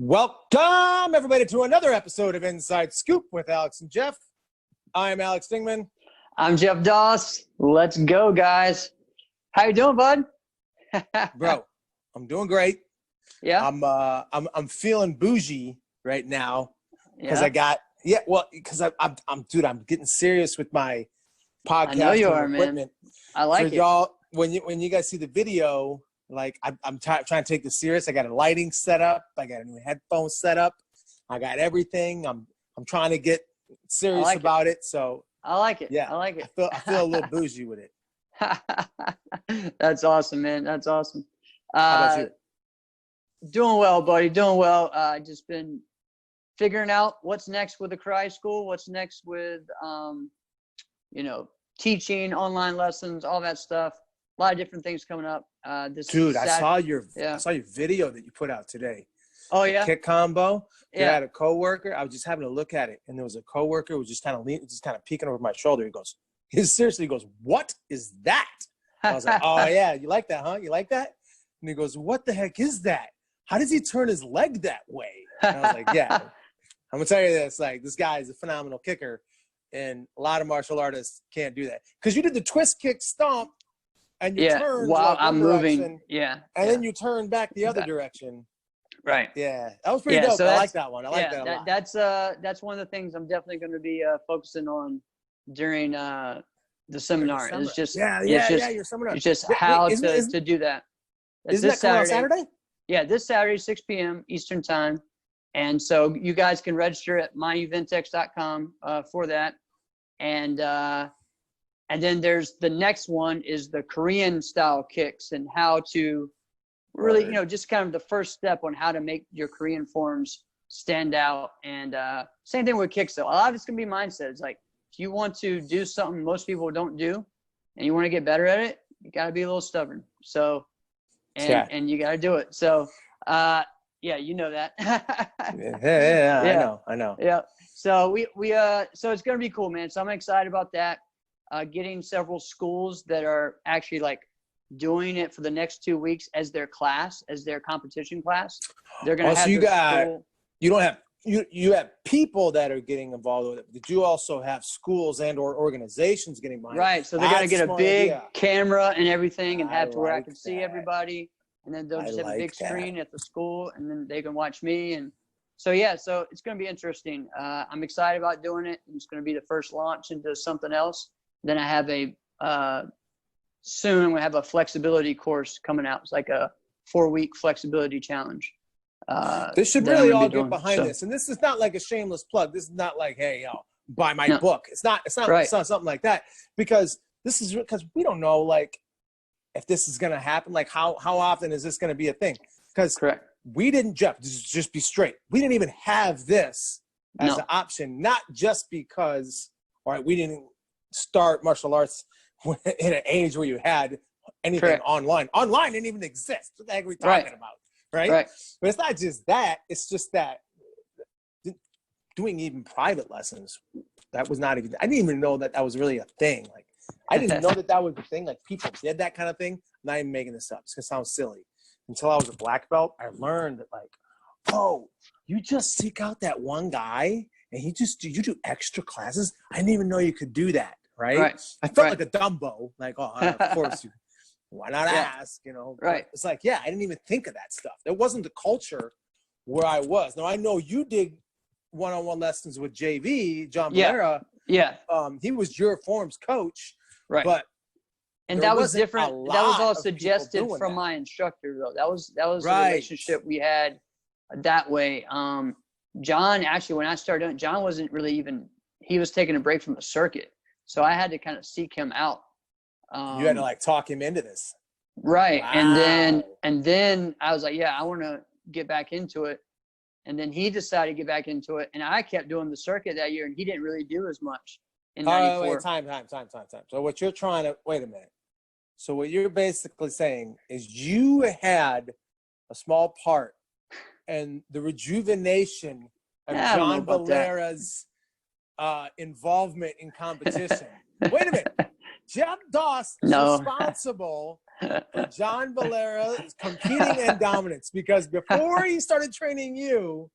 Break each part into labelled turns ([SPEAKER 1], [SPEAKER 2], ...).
[SPEAKER 1] Welcome, everybody, to another episode of Inside Scoop with Alex and Jeff. I'm Alex Dingmann.
[SPEAKER 2] I'm Jeff Doss. Let's go, guys. How you doing, bud?
[SPEAKER 1] Bro, I'm doing great.
[SPEAKER 2] Yeah.
[SPEAKER 1] I'm feeling bougie right now because
[SPEAKER 2] Yeah.
[SPEAKER 1] I'm getting serious with my podcast.
[SPEAKER 2] I know you are,
[SPEAKER 1] equipment.
[SPEAKER 2] man. I like it.
[SPEAKER 1] Y'all, when you guys see the video, like I'm trying to take this serious. I got a lighting set up. I got a new headphone set up. I got everything. I'm trying to get serious about it. So
[SPEAKER 2] I like it.
[SPEAKER 1] Yeah,
[SPEAKER 2] I like it.
[SPEAKER 1] I feel a little bougie with it.
[SPEAKER 2] That's awesome, man. That's awesome.
[SPEAKER 1] How about you?
[SPEAKER 2] Doing well, buddy. Doing well. Just been figuring out what's next with the karate school. What's next with, teaching, online lessons, all that stuff. A lot of different things coming up.
[SPEAKER 1] Dude, I saw your video that you put out today.
[SPEAKER 2] Oh yeah,
[SPEAKER 1] kick combo.
[SPEAKER 2] Yeah.
[SPEAKER 1] I had a coworker. I was just having a look at it, and there was a coworker who was just kind of peeking over my shoulder. He goes, "What is that?" I was like, "Oh yeah, you like that, huh? You like that?" And he goes, "What the heck is that? How does he turn his leg that way?" And I was like, "Yeah, I'm gonna tell you this. Like, this guy is a phenomenal kicker, and a lot of martial artists can't do that because you did the twist kick stomp." And you turn
[SPEAKER 2] while I'm moving,
[SPEAKER 1] and then you turn back the other direction.
[SPEAKER 2] Right.
[SPEAKER 1] Yeah, that was pretty dope.
[SPEAKER 2] So
[SPEAKER 1] I like that one. I like that a lot.
[SPEAKER 2] That's one of the things I'm definitely going to be focusing on during the seminar. It's just
[SPEAKER 1] your seminar.
[SPEAKER 2] It's just how to do that.
[SPEAKER 1] Isn't that coming on Saturday?
[SPEAKER 2] Yeah, this Saturday, 6 p.m. Eastern time. And so you guys can register at myeventx.com for that. And then there's the next one is the Korean style kicks and how to really, just kind of the first step on how to make your Korean forms stand out. And same thing with kicks though. A lot of it's going to be mindset. It's like, if you want to do something most people don't do and you want to get better at it, you got to be a little stubborn. So, and you got to do it. So, you know that.
[SPEAKER 1] Yeah, I know.
[SPEAKER 2] Yeah. So so it's going to be cool, man. So I'm excited about that. Getting several schools that are actually like doing it for the next 2 weeks as their class, as their competition class. They're going to have
[SPEAKER 1] you have people that are getting involved with it. Did you also have schools and or organizations getting involved?
[SPEAKER 2] Right. So they're going to get a big camera and everything and have to where I can see everybody. And then they'll just have a big screen at the school and then they can watch me. And so, so it's going to be interesting. I'm excited about doing it. It's going to be the first launch into something else. Then I have soon we have a flexibility course coming out. It's like a 4-week flexibility challenge.
[SPEAKER 1] This should really all get behind this. And this is not like a shameless plug. This is not like, hey, buy my book. It's not something like that. Because we don't know like if this is gonna happen, like how often is this gonna be a thing? Because we didn't, Jeff, just be straight. We didn't even have this as an option, not just because we didn't start martial arts in an age where you had anything online. Online didn't even exist. What the heck are we talking about? Right? But it's not just that. It's just that doing even private lessons, that was not even, I didn't even know that was really a thing. Like, I didn't know that was a thing. Like, people did that kind of thing. I'm not even making this up. It's going to sound silly. Until I was a black belt, I learned that, like, you just seek out that one guy and you do extra classes. I didn't even know you could do that. Right. I felt like a Dumbo, like, of course, why not ask,
[SPEAKER 2] Right.
[SPEAKER 1] It's like, I didn't even think of that stuff. There wasn't the culture where I was. Now, I know you did one-on-one lessons with JV, John Valera.
[SPEAKER 2] Yeah.
[SPEAKER 1] He was your forms coach.
[SPEAKER 2] Right. And that was different. That was all suggested from my instructor, though. That was the relationship we had that way. John, actually, when I started doing it, John wasn't really he was taking a break from the circuit. So I had to kind of seek him out.
[SPEAKER 1] You had to like talk him into this.
[SPEAKER 2] Right. Wow. And then I was like, I want to get back into it. And then he decided to get back into it. And I kept doing the circuit that year and he didn't really do as much in 94.
[SPEAKER 1] Wait, time. So what you're trying to, wait a minute. So what you're basically saying is you had a small part in the rejuvenation of John Valera's involvement in competition. Wait a minute. Jeff Doss is responsible for John Valera's competing and dominance, because before he started training you,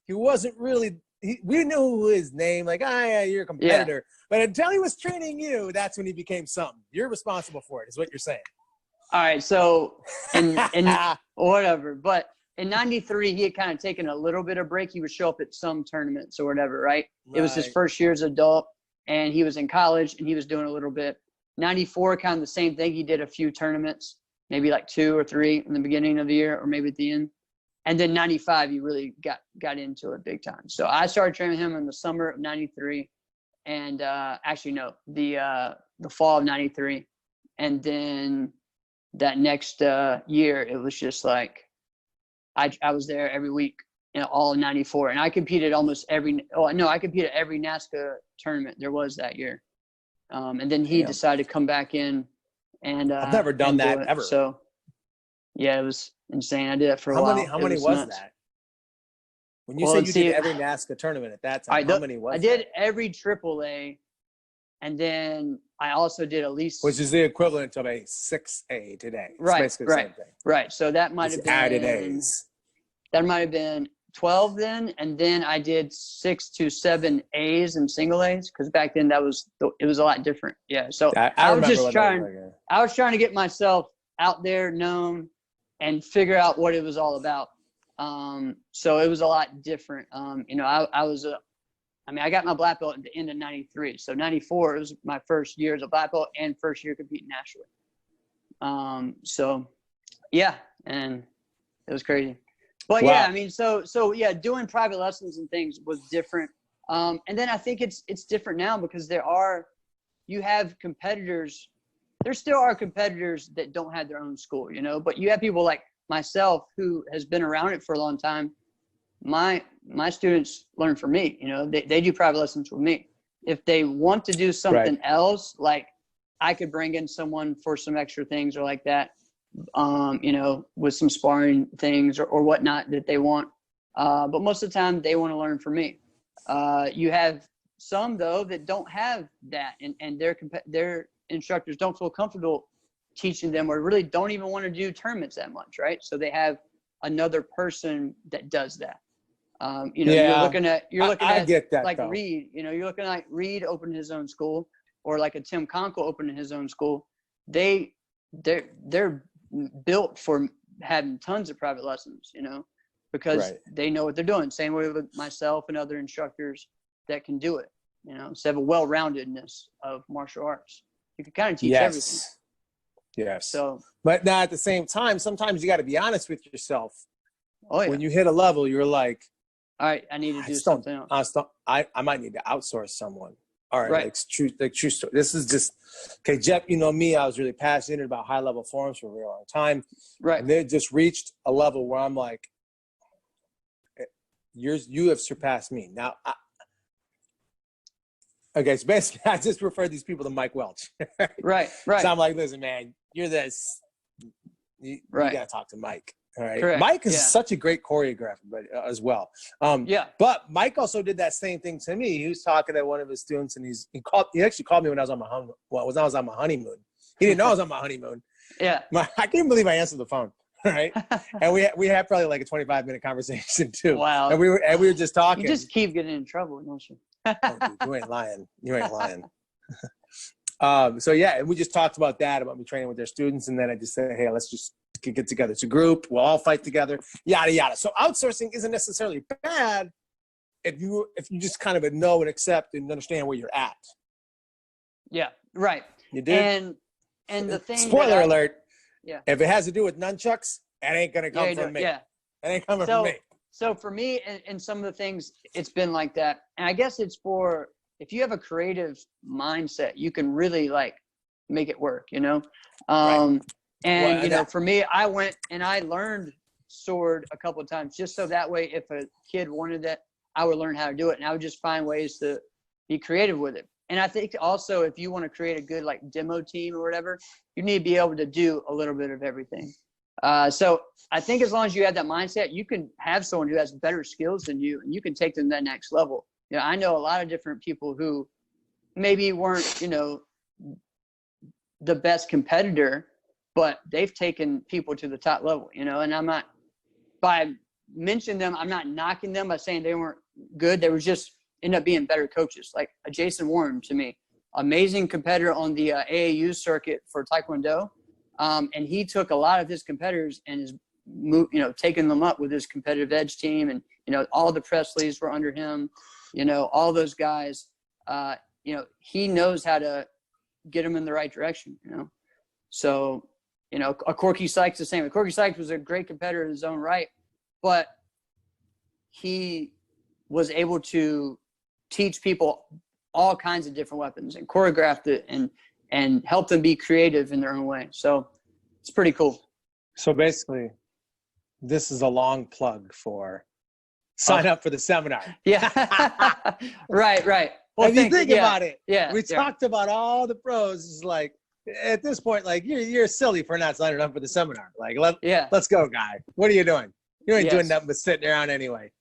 [SPEAKER 1] he wasn't really, we knew his name, like, yeah, you're a competitor. Yeah. But until he was training you, that's when he became something. You're responsible for it, is what you're saying.
[SPEAKER 2] All right, so, and whatever, but in 93, he had kind of taken a little bit of break. He would show up at some tournaments or whatever, right? It was his first year as an adult, and he was in college, and he was doing a little bit. 94, kind of the same thing. He did a few tournaments, maybe like 2 or 3 in the beginning of the year, or maybe at the end. And then 95, he really got into it big time. So I started training him in the summer of 93, and actually no, the fall of 93, and then that next year it was just like I was there every week, all of 94, and I competed almost I competed every NASCAR tournament there was that year. And then he decided to come back in, and I've
[SPEAKER 1] never done that ever.
[SPEAKER 2] So yeah, it was insane. I did it for a while.
[SPEAKER 1] How many was that? When you say you did every NASCAR tournament at that time, how many was that?
[SPEAKER 2] I did every AAA, and then I also did at least,
[SPEAKER 1] which is the equivalent of a 6A today. It's
[SPEAKER 2] right,
[SPEAKER 1] basically the same thing.
[SPEAKER 2] Right. So that might have been
[SPEAKER 1] added A's.
[SPEAKER 2] That might have been 12 then, and then I did 6 to 7 A's and single A's, because back then it was a lot different. Yeah. So I was just trying to get myself out there, known, and figure out what it was all about. So it was a lot different. I got my black belt at the end of 93. So 94 was my first year as a black belt and first year competing nationally. So yeah, and it was crazy. But wow. Yeah, I mean, so yeah, doing private lessons and things was different. And then I think it's different now, because you have competitors. There still are competitors that don't have their own school, but you have people like myself who has been around it for a long time. My students learn from me, they do private lessons with me. If they want to do something else, like I could bring in someone for some extra things or like that, with some sparring things or whatnot that they want. But most of the time they want to learn from me. You have some though that don't have that, and their instructors don't feel comfortable teaching them, or really don't even want to do tournaments that much, right? So they have another person that does that. You're looking at
[SPEAKER 1] I get that,
[SPEAKER 2] like
[SPEAKER 1] though.
[SPEAKER 2] Reed, you're looking at Reed opening his own school, or like a Tim Conkle opening his own school. They're built for having tons of private lessons, because they know what they're doing. Same way with myself and other instructors that can do it, so they have a well-roundedness of martial arts. You can kind of teach everything.
[SPEAKER 1] Yes.
[SPEAKER 2] So,
[SPEAKER 1] but now at the same time, sometimes you got to be honest with yourself.
[SPEAKER 2] Oh yeah.
[SPEAKER 1] When you hit a level, you're like,
[SPEAKER 2] all right, I need to do something else.
[SPEAKER 1] I might need to outsource someone. All right. Like true story. This is just, okay, Jeff, you know me, I was really passionate about high level forms for a really long time.
[SPEAKER 2] Right.
[SPEAKER 1] And they just reached a level where I'm like, you have surpassed me. Now, okay, so basically I just refer these people to Mike Welch.
[SPEAKER 2] Right.
[SPEAKER 1] So I'm like, listen, man, you're this. You got to talk to Mike. All right.
[SPEAKER 2] Correct.
[SPEAKER 1] Mike is such a great choreographer, but as well. But Mike also did that same thing to me. He was talking to one of his students, and he actually called me when I was on my honeymoon. He didn't know I was on my honeymoon.
[SPEAKER 2] Yeah.
[SPEAKER 1] I can't believe I answered the phone. Right. And we had probably like a 25-minute conversation too.
[SPEAKER 2] Wow.
[SPEAKER 1] And we were just talking.
[SPEAKER 2] You just keep getting in trouble, don't you?
[SPEAKER 1] Oh, dude, you ain't lying. So yeah, and we just talked about that, about me training with their students, and then I just said, hey, let's just get together. It's a group. We'll all fight together. Yada yada. So outsourcing isn't necessarily bad if you just kind of know and accept and understand where you're at.
[SPEAKER 2] Yeah. Right.
[SPEAKER 1] You did.
[SPEAKER 2] And the thing.
[SPEAKER 1] Spoiler alert.
[SPEAKER 2] Yeah.
[SPEAKER 1] If it has to do with nunchucks, it ain't gonna come from me.
[SPEAKER 2] Yeah.
[SPEAKER 1] It ain't coming from me.
[SPEAKER 2] So for me, and some of the things, it's been like that. And I guess it's for, if you have a creative mindset, you can really like make it work,
[SPEAKER 1] Right.
[SPEAKER 2] And, for me, I went and I learned sword a couple of times, just so that way, if a kid wanted that, I would learn how to do it. And I would just find ways to be creative with it. And I think also, if you want to create a good like demo team or whatever, you need to be able to do a little bit of everything. So I think as long as you have that mindset, you can have someone who has better skills than you, and you can take them to that next level. I know a lot of different people who maybe weren't, the best competitor, but they've taken people to the top level, you know, and I'm not, by mentioning them, I'm not knocking them by saying they weren't good. They were just ended up being better coaches. Like Jason Warren, to me, amazing competitor on the AAU circuit for Taekwondo. And he took a lot of his competitors and is, you know, taking them up with his competitive edge team. And, you know, all the Presleys were under him, you know, all those guys, you know, he knows how to get them in the right direction, you know? So, you know, a Corky Sykes the same. Corky Sykes was a great competitor in his own right, but he was able to teach people all kinds of different weapons and choreographed it and help them be creative in their own way. So it's pretty cool.
[SPEAKER 1] So basically, this is a long plug for sign up for the seminar.
[SPEAKER 2] Yeah. Right. Well,
[SPEAKER 1] if you think about it,
[SPEAKER 2] yeah,
[SPEAKER 1] we talked about all the pros. It's like, at this point, like, you're silly for not signing up for the seminar. Like, let's go, guy. What are you doing? You ain't doing nothing but sitting around anyway.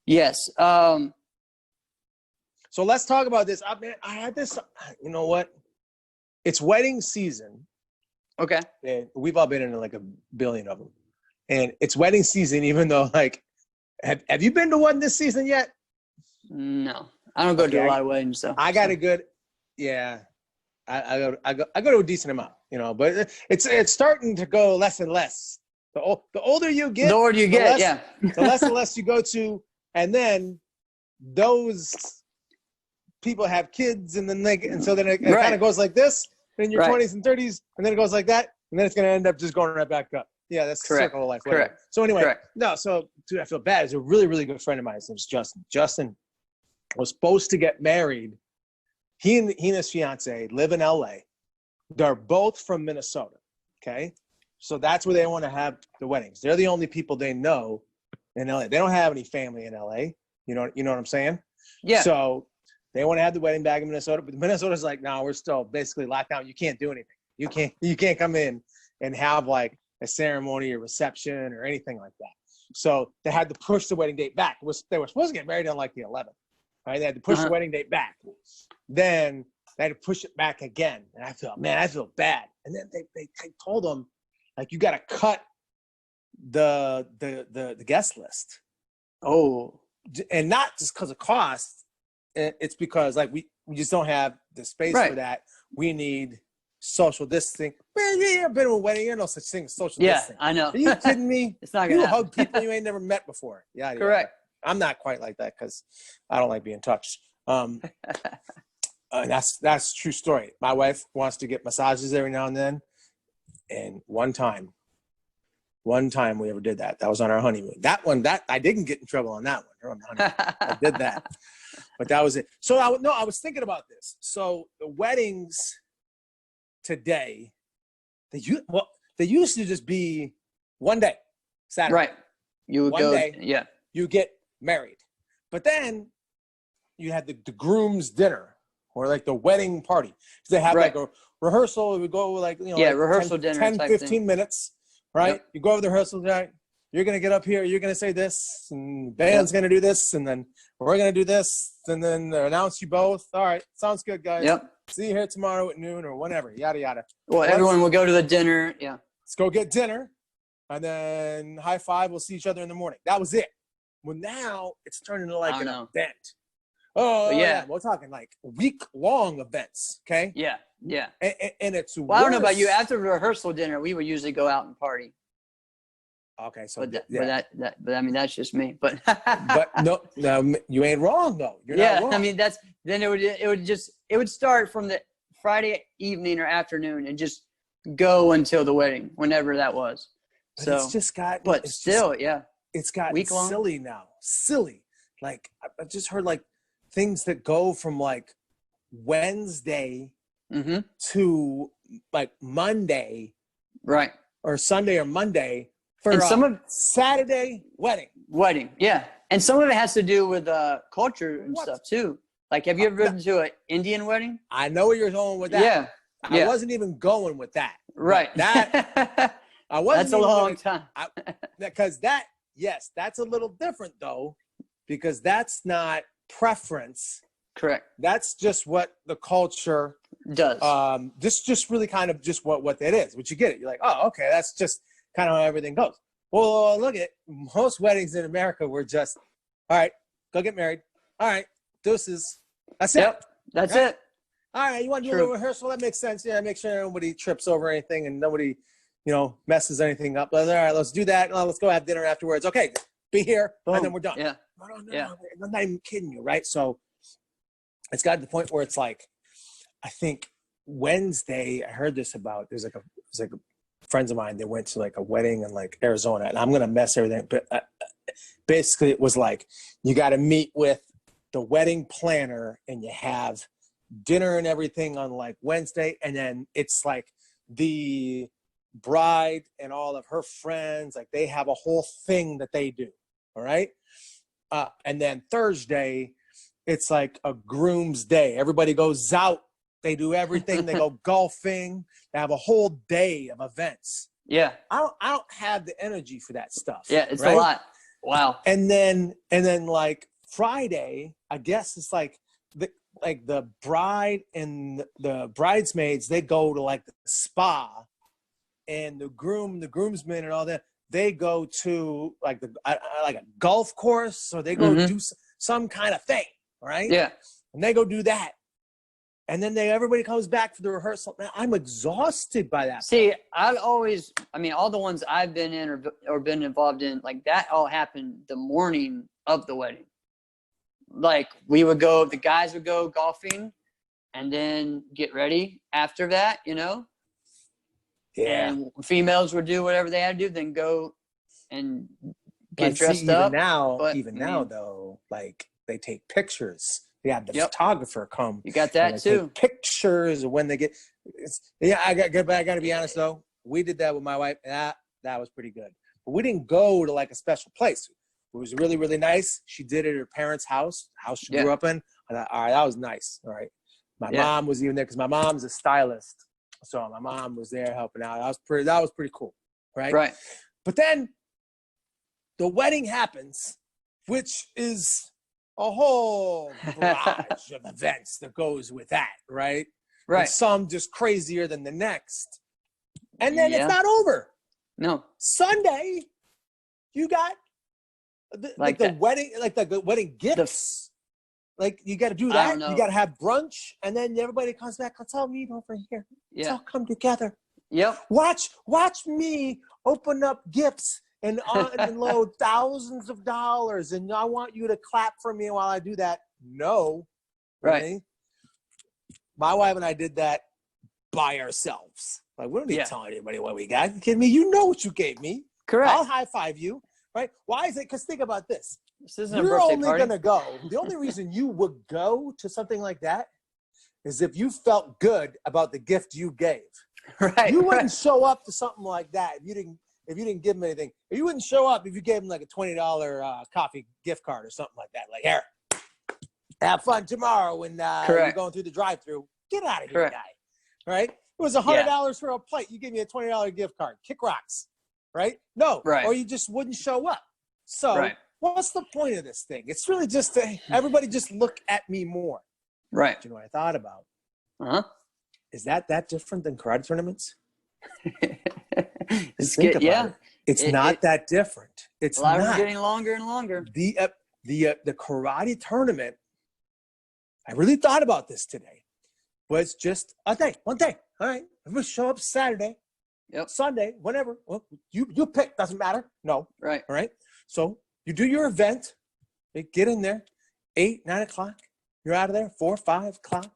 [SPEAKER 2] Yes.
[SPEAKER 1] So let's talk about this. I had this, you know what? It's wedding season.
[SPEAKER 2] Okay.
[SPEAKER 1] And we've all been in like a billion of them. And it's wedding season, even though, like, have you been to one this season yet?
[SPEAKER 2] No. I don't go to a lot of weddings, so.
[SPEAKER 1] I got a good, yeah. I go to a decent amount, you know, but it's starting to go less and less. The older you get, the less and less you go to, and then those people have kids, and then so then it kind of goes like this in your 20s and 30s, and then it goes like that, and then it's going to end up just going right back up. Yeah, that's the circle of life.
[SPEAKER 2] Correct.
[SPEAKER 1] So anyway, so dude, I feel bad. It's a really, really good friend of mine. His name's Justin. Justin was supposed to get married. He and his fiance live in LA. They're both from Minnesota. Okay. So that's where they want to have the weddings. They're the only people they know in LA. They don't have any family in LA. You know what I'm saying? Yeah. So they want to have the wedding back in Minnesota, but Minnesota's like, no, we're still basically locked down. You can't do anything. You can't come in and have like a ceremony or reception or anything like that. So they had to push the wedding date back. They were supposed to get married on like the 11th. Right? They had to push the wedding date back. Then they had to push it back again. And I feel bad. And then they told them, like, you got to cut the guest list. Oh. And not just because of cost. It's because, like, we just don't have the space for that. We need social distancing. Man, you ain't been to a wedding. There's no such thing as social distancing.
[SPEAKER 2] Yeah, I know.
[SPEAKER 1] Are you kidding me?
[SPEAKER 2] It's not going to happen.
[SPEAKER 1] You hug people you ain't never met before. Yeah.
[SPEAKER 2] Correct.
[SPEAKER 1] I'm not quite like that because I don't like being touched. That's a true story. My wife wants to get massages every now and then. And one time we ever did that. That was on our honeymoon. That I didn't get in trouble on that one. I did that. But that was it. So I was thinking about this. So the weddings today, they used to just be one day, Saturday.
[SPEAKER 2] Right. You would go. Day,
[SPEAKER 1] yeah. You get married, but then you had the groom's dinner or like the wedding party. They have like a rehearsal. It would go like, like
[SPEAKER 2] rehearsal dinner
[SPEAKER 1] 10, 15 minutes, right? Yep. You go over the rehearsal, right? You're going to get up here. You're going to say this, and band's going to do this, and then we're going to do this, and then announce you both. All right. Sounds good, guys. Yep. See you here tomorrow at noon or whenever, yada, yada.
[SPEAKER 2] Well, everyone will go to the dinner. Yeah.
[SPEAKER 1] Let's go get dinner, and then high five. We'll see each other in the morning. That was it. Well, now it's turning into like an event. Oh, yeah. We're talking like week-long events, okay?
[SPEAKER 2] Yeah.
[SPEAKER 1] And it's
[SPEAKER 2] worse. I don't know about you. After rehearsal dinner, we would usually go out and party.
[SPEAKER 1] Okay, so
[SPEAKER 2] but I mean that's just me. But
[SPEAKER 1] but no, you ain't wrong though. You're not wrong.
[SPEAKER 2] I mean it would start from the Friday evening or afternoon and just go until the wedding, whenever that was.
[SPEAKER 1] But so it's just got.
[SPEAKER 2] But it's still,
[SPEAKER 1] it's got silly now. Silly, like I just heard like things that go from like Wednesday to like Monday,
[SPEAKER 2] right,
[SPEAKER 1] or Sunday or Monday. For some of Saturday wedding,
[SPEAKER 2] yeah, and some of it has to do with culture and stuff too. Like, have you ever been to an Indian wedding?
[SPEAKER 1] I know where you're going with that.
[SPEAKER 2] Yeah,
[SPEAKER 1] I wasn't even going with that.
[SPEAKER 2] Right.
[SPEAKER 1] That I wasn't.
[SPEAKER 2] That's a long time.
[SPEAKER 1] Because that's a little different though, because that's not preference.
[SPEAKER 2] Correct.
[SPEAKER 1] That's just what the culture
[SPEAKER 2] does.
[SPEAKER 1] This just really kind of just what that is. What you get it. You're like, oh, okay, that's just kind of how everything goes. Well, look at most weddings in America were just, all right, go get married. All right, deuces. That's it.
[SPEAKER 2] Yep, that's it.
[SPEAKER 1] All right, you want to do a little rehearsal? That makes sense. Yeah, make sure nobody trips over anything and nobody, messes anything up. All right, let's do that. Let's go have dinner afterwards. Okay, be here, and then we're done.
[SPEAKER 2] Yeah.
[SPEAKER 1] No, I'm not even kidding you, right? So it's got to the point where it's like, I think Wednesday, I heard this about, there's like friends of mine, they went to like a wedding in like Arizona, and I'm going to mess everything. But basically it was like, you got to meet with the wedding planner and you have dinner and everything on like Wednesday. And then it's like the bride and all of her friends, like they have a whole thing that they do. All right. And then Thursday, it's like a groom's day. Everybody goes out. They do everything. They go golfing. They have a whole day of events.
[SPEAKER 2] Yeah.
[SPEAKER 1] I don't have the energy for that stuff.
[SPEAKER 2] Yeah, it's
[SPEAKER 1] right?
[SPEAKER 2] a lot. Wow.
[SPEAKER 1] And then like Friday, I guess it's like the bride and the bridesmaids, they go to like the spa, and the groomsmen and all that, they go to like like a golf course, or they go do some kind of thing, right?
[SPEAKER 2] Yeah.
[SPEAKER 1] And they go do that. And then everybody comes back for the rehearsal. Man, I'm exhausted by that.
[SPEAKER 2] See, all the ones I've been in or been involved in, like that all happened the morning of the wedding. Like the guys would go golfing and then get ready after that, Yeah. And females would do whatever they had to do, then go and get dressed up.
[SPEAKER 1] Even now, though, like they take pictures. They have the photographer come.
[SPEAKER 2] You got that too.
[SPEAKER 1] Pictures of when they get. I got to be honest though. We did that with my wife. That was pretty good. But we didn't go to like a special place. It was really, really nice. She did it at her parents' house she grew up in. I thought, all right, that was nice. All right. My mom was even there because my mom's a stylist. So my mom was there helping out. That was pretty cool. Right.
[SPEAKER 2] Right.
[SPEAKER 1] But then the wedding happens, which is a whole barrage of events that goes with that, right?
[SPEAKER 2] Right.
[SPEAKER 1] And some just crazier than the next. And then it's not over.
[SPEAKER 2] No.
[SPEAKER 1] Sunday, you got the wedding, like the wedding gifts. Like you got to do that. You got to have brunch, and then everybody comes back. Let's all meet over here. Let's all come together.
[SPEAKER 2] Yep.
[SPEAKER 1] Watch me open up gifts and unload thousands of dollars, and I want you to clap for me while I do that. No.
[SPEAKER 2] Right.
[SPEAKER 1] Really? My wife and I did that by ourselves. Like, we don't need to tell anybody what we got. You kidding me? You know what you gave me.
[SPEAKER 2] Correct.
[SPEAKER 1] I'll high five you. Right? Why is it? Because think about this.
[SPEAKER 2] This isn't a birthday party.
[SPEAKER 1] You're only going to go. The only reason you would go to something like that is if you felt good about the gift you gave.
[SPEAKER 2] Right.
[SPEAKER 1] You wouldn't show up to something like that if you didn't give them anything. You wouldn't show up if you gave them like a $20 coffee gift card or something like that. Like, here, have fun tomorrow when you're going through the drive-thru. Get out of here, guy. Right? It was $100 for a plate. You gave me a $20 gift card. Kick rocks. Right? No.
[SPEAKER 2] Right.
[SPEAKER 1] Or you just wouldn't show up. So what's the point of this thing? It's really just to everybody just look at me more.
[SPEAKER 2] Right.
[SPEAKER 1] Do you know what I thought about?
[SPEAKER 2] Uh-huh.
[SPEAKER 1] Is that different than karate tournaments?
[SPEAKER 2] It's
[SPEAKER 1] not that different. It's
[SPEAKER 2] a lot
[SPEAKER 1] not.
[SPEAKER 2] Of them getting longer and longer.
[SPEAKER 1] The karate tournament, I really thought about this today, was just one day. All right, I'm gonna show up Saturday, Sunday, whenever. Well, you pick, doesn't matter. No.
[SPEAKER 2] Right.
[SPEAKER 1] All right. So you do your event, you get in there, 8, 9 o'clock. You're out of there, 4, 5 o'clock,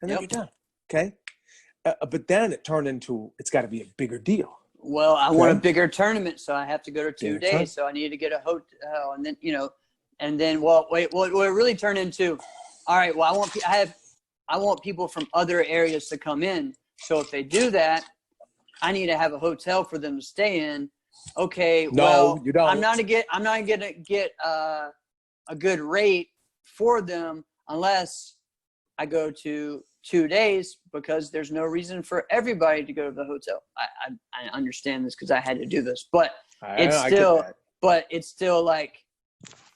[SPEAKER 1] and then you're done. Okay. But then it turned into, it's got to be a bigger deal.
[SPEAKER 2] Well, I want a bigger tournament, so I have to go to 2 days. So I need to get a hotel, and then what it really turned into, all right, well, I want people from other areas to come in. So if they do that, I need to have a hotel for them to stay in. Okay,
[SPEAKER 1] you don't.
[SPEAKER 2] I'm not gonna get a good rate for them unless I go to 2 days, because there's no reason for everybody to go to the hotel. I understand this because I had to do this, but it's still like,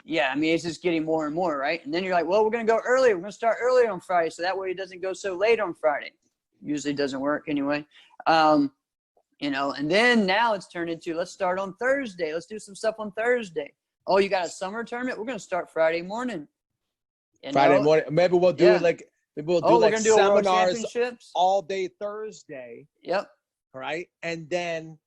[SPEAKER 2] yeah, I mean, it's just getting more and more, right? And then you're like, well, we're going to go early. We're going to start early on Friday, so that way it doesn't go so late on Friday. Usually doesn't work anyway. You know, and then now it's turned into, let's start on Thursday. Let's do some stuff on Thursday. Oh, you got a summer tournament? We're going to start Friday morning.
[SPEAKER 1] Friday morning. Maybe we'll do it like, maybe we'll do like seminars all day Thursday.
[SPEAKER 2] Yep.
[SPEAKER 1] Right. And then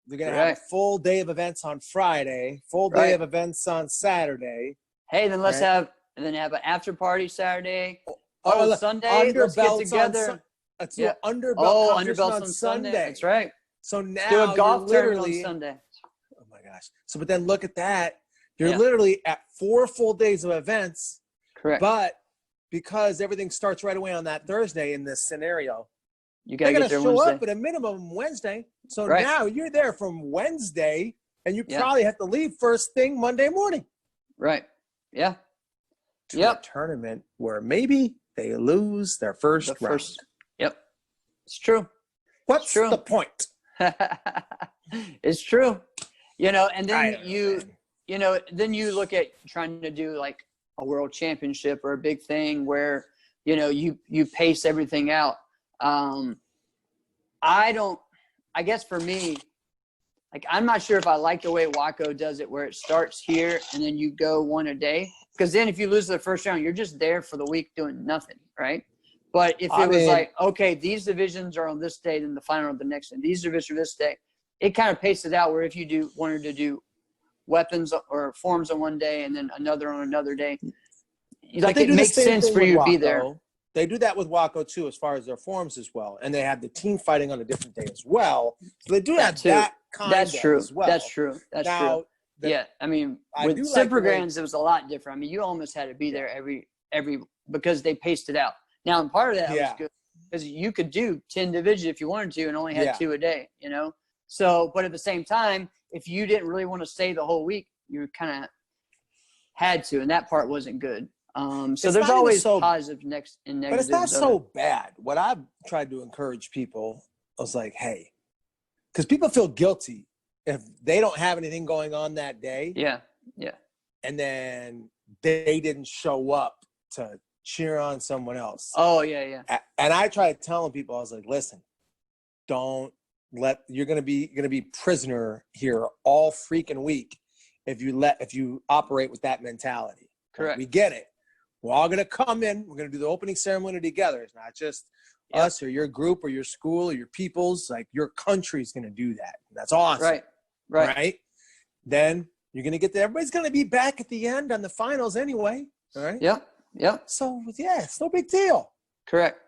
[SPEAKER 1] they're going to have a full day of events on Friday, full day of events on Saturday.
[SPEAKER 2] Hey, then let's have an after party Saturday. Sunday, let's get together.
[SPEAKER 1] Underbelt on Sunday.
[SPEAKER 2] That's right.
[SPEAKER 1] So now
[SPEAKER 2] do a golf tournament on Sunday.
[SPEAKER 1] Oh my gosh. So, but then look at that. You're literally at 4 full days of events.
[SPEAKER 2] Correct.
[SPEAKER 1] But because everything starts right away on that Thursday in this scenario,
[SPEAKER 2] you got to
[SPEAKER 1] show up at a minimum Wednesday. So now you're there from Wednesday, and you probably have to leave first thing Monday morning.
[SPEAKER 2] Right. Yeah.
[SPEAKER 1] To a tournament where maybe they lose their first round.
[SPEAKER 2] Yep. It's true.
[SPEAKER 1] What's the point?
[SPEAKER 2] It's true. You know, and then then you look at trying to do like a world championship or a big thing where, you know, you pace everything out. I guess for me, like, I'm not sure if I like the way Waco does it, where it starts here and then you go one a day. Because then if you lose the first round, you're just there for the week doing nothing, right? But if it was like, okay, these divisions are on this day, then the final of the next day, these divisions are this day, it kind of paces it out where if you wanted to do weapons or forms on one day and then another on another day, like, it makes sense for you to be there.
[SPEAKER 1] They do that with Waco too, as far as their forms as well, and they have the team fighting on a different day as well. So they do have that kind of as well.
[SPEAKER 2] That's true. That's true. Yeah, I mean, with Super Grands, it was a lot different. I mean, you almost had to be there every because they paced it out. Now, and part of that was good because you could do 10 divisions if you wanted to, and only had 2 a day. You know, so but at the same time, if you didn't really want to stay the whole week, you kind of had to, and that part wasn't good. So there's always positive and negative.
[SPEAKER 1] But it's not so bad. What I've tried to encourage people, I was like, hey, because people feel guilty if they don't have anything going on that day.
[SPEAKER 2] Yeah, yeah.
[SPEAKER 1] And then they didn't show up to cheer on someone else.
[SPEAKER 2] Oh, yeah, yeah.
[SPEAKER 1] And I tried telling people, I was like, listen, you're gonna be prisoner here all freaking week if you operate with that mentality.
[SPEAKER 2] Correct.
[SPEAKER 1] We get it. We're all going to come in. We're going to do the opening ceremony together. It's not just us or your group or your school or your people's. Like, your country's going to do that. That's awesome. Right. Then you're going to get there. Everybody's going to be back at the end on the finals anyway. All right.
[SPEAKER 2] Yep.
[SPEAKER 1] So, it's no big deal.
[SPEAKER 2] Correct.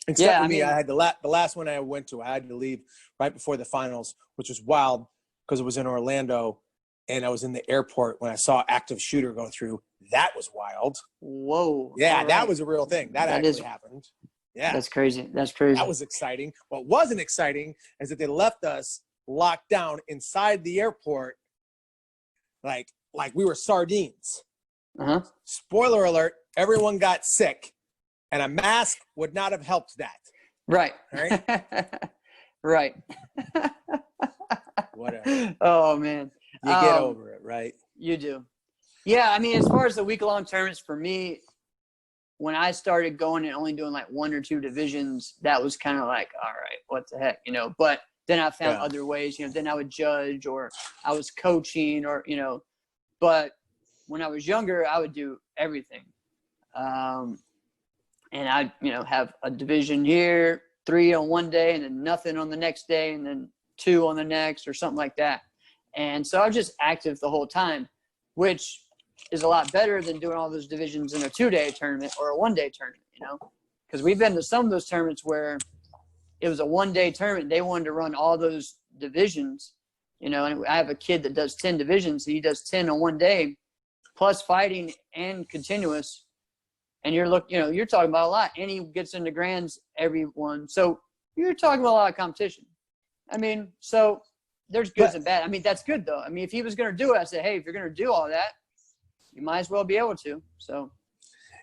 [SPEAKER 1] Except for me, I had the last one I went to, I had to leave right before the finals, which was wild because it was in Orlando. And I was in the airport when I saw active shooter go through. That was wild.
[SPEAKER 2] Whoa.
[SPEAKER 1] Yeah, that was a real thing. That actually happened. Yeah.
[SPEAKER 2] That's crazy. That
[SPEAKER 1] was exciting. What wasn't exciting is that they left us locked down inside the airport like we were sardines.
[SPEAKER 2] Uh-huh.
[SPEAKER 1] Spoiler alert, everyone got sick, and a mask would not have helped that.
[SPEAKER 2] Right. Right.
[SPEAKER 1] Whatever.
[SPEAKER 2] Oh, man.
[SPEAKER 1] You get over it, right?
[SPEAKER 2] You do. Yeah, I mean, as far as the week-long tournaments, for me, when I started going and only doing like 1 or 2 divisions, that was kind of like, all right, what the heck, you know? But then I found other ways, you know, then I would judge or I was coaching or, you know, but when I was younger, I would do everything. And I'd, you know, have a division here, 3 on one day and then nothing on the next day and then 2 on the next or something like that. And so I was just active the whole time, which is a lot better than doing all those divisions in a 2-day tournament or a 1-day tournament, you know, because we've been to some of those tournaments where it was a 1-day tournament. They wanted to run all those divisions, you know, and I have a kid that does 10 divisions. He does 10 on one day plus fighting and continuous. And you're talking about a lot, and he gets into grands every one. So you're talking about a lot of competition. I mean, so there's goods and bad. I mean, that's good though. I mean, if he was going to do it, I said, hey, if you're going to do all that, you might as well be able to. So,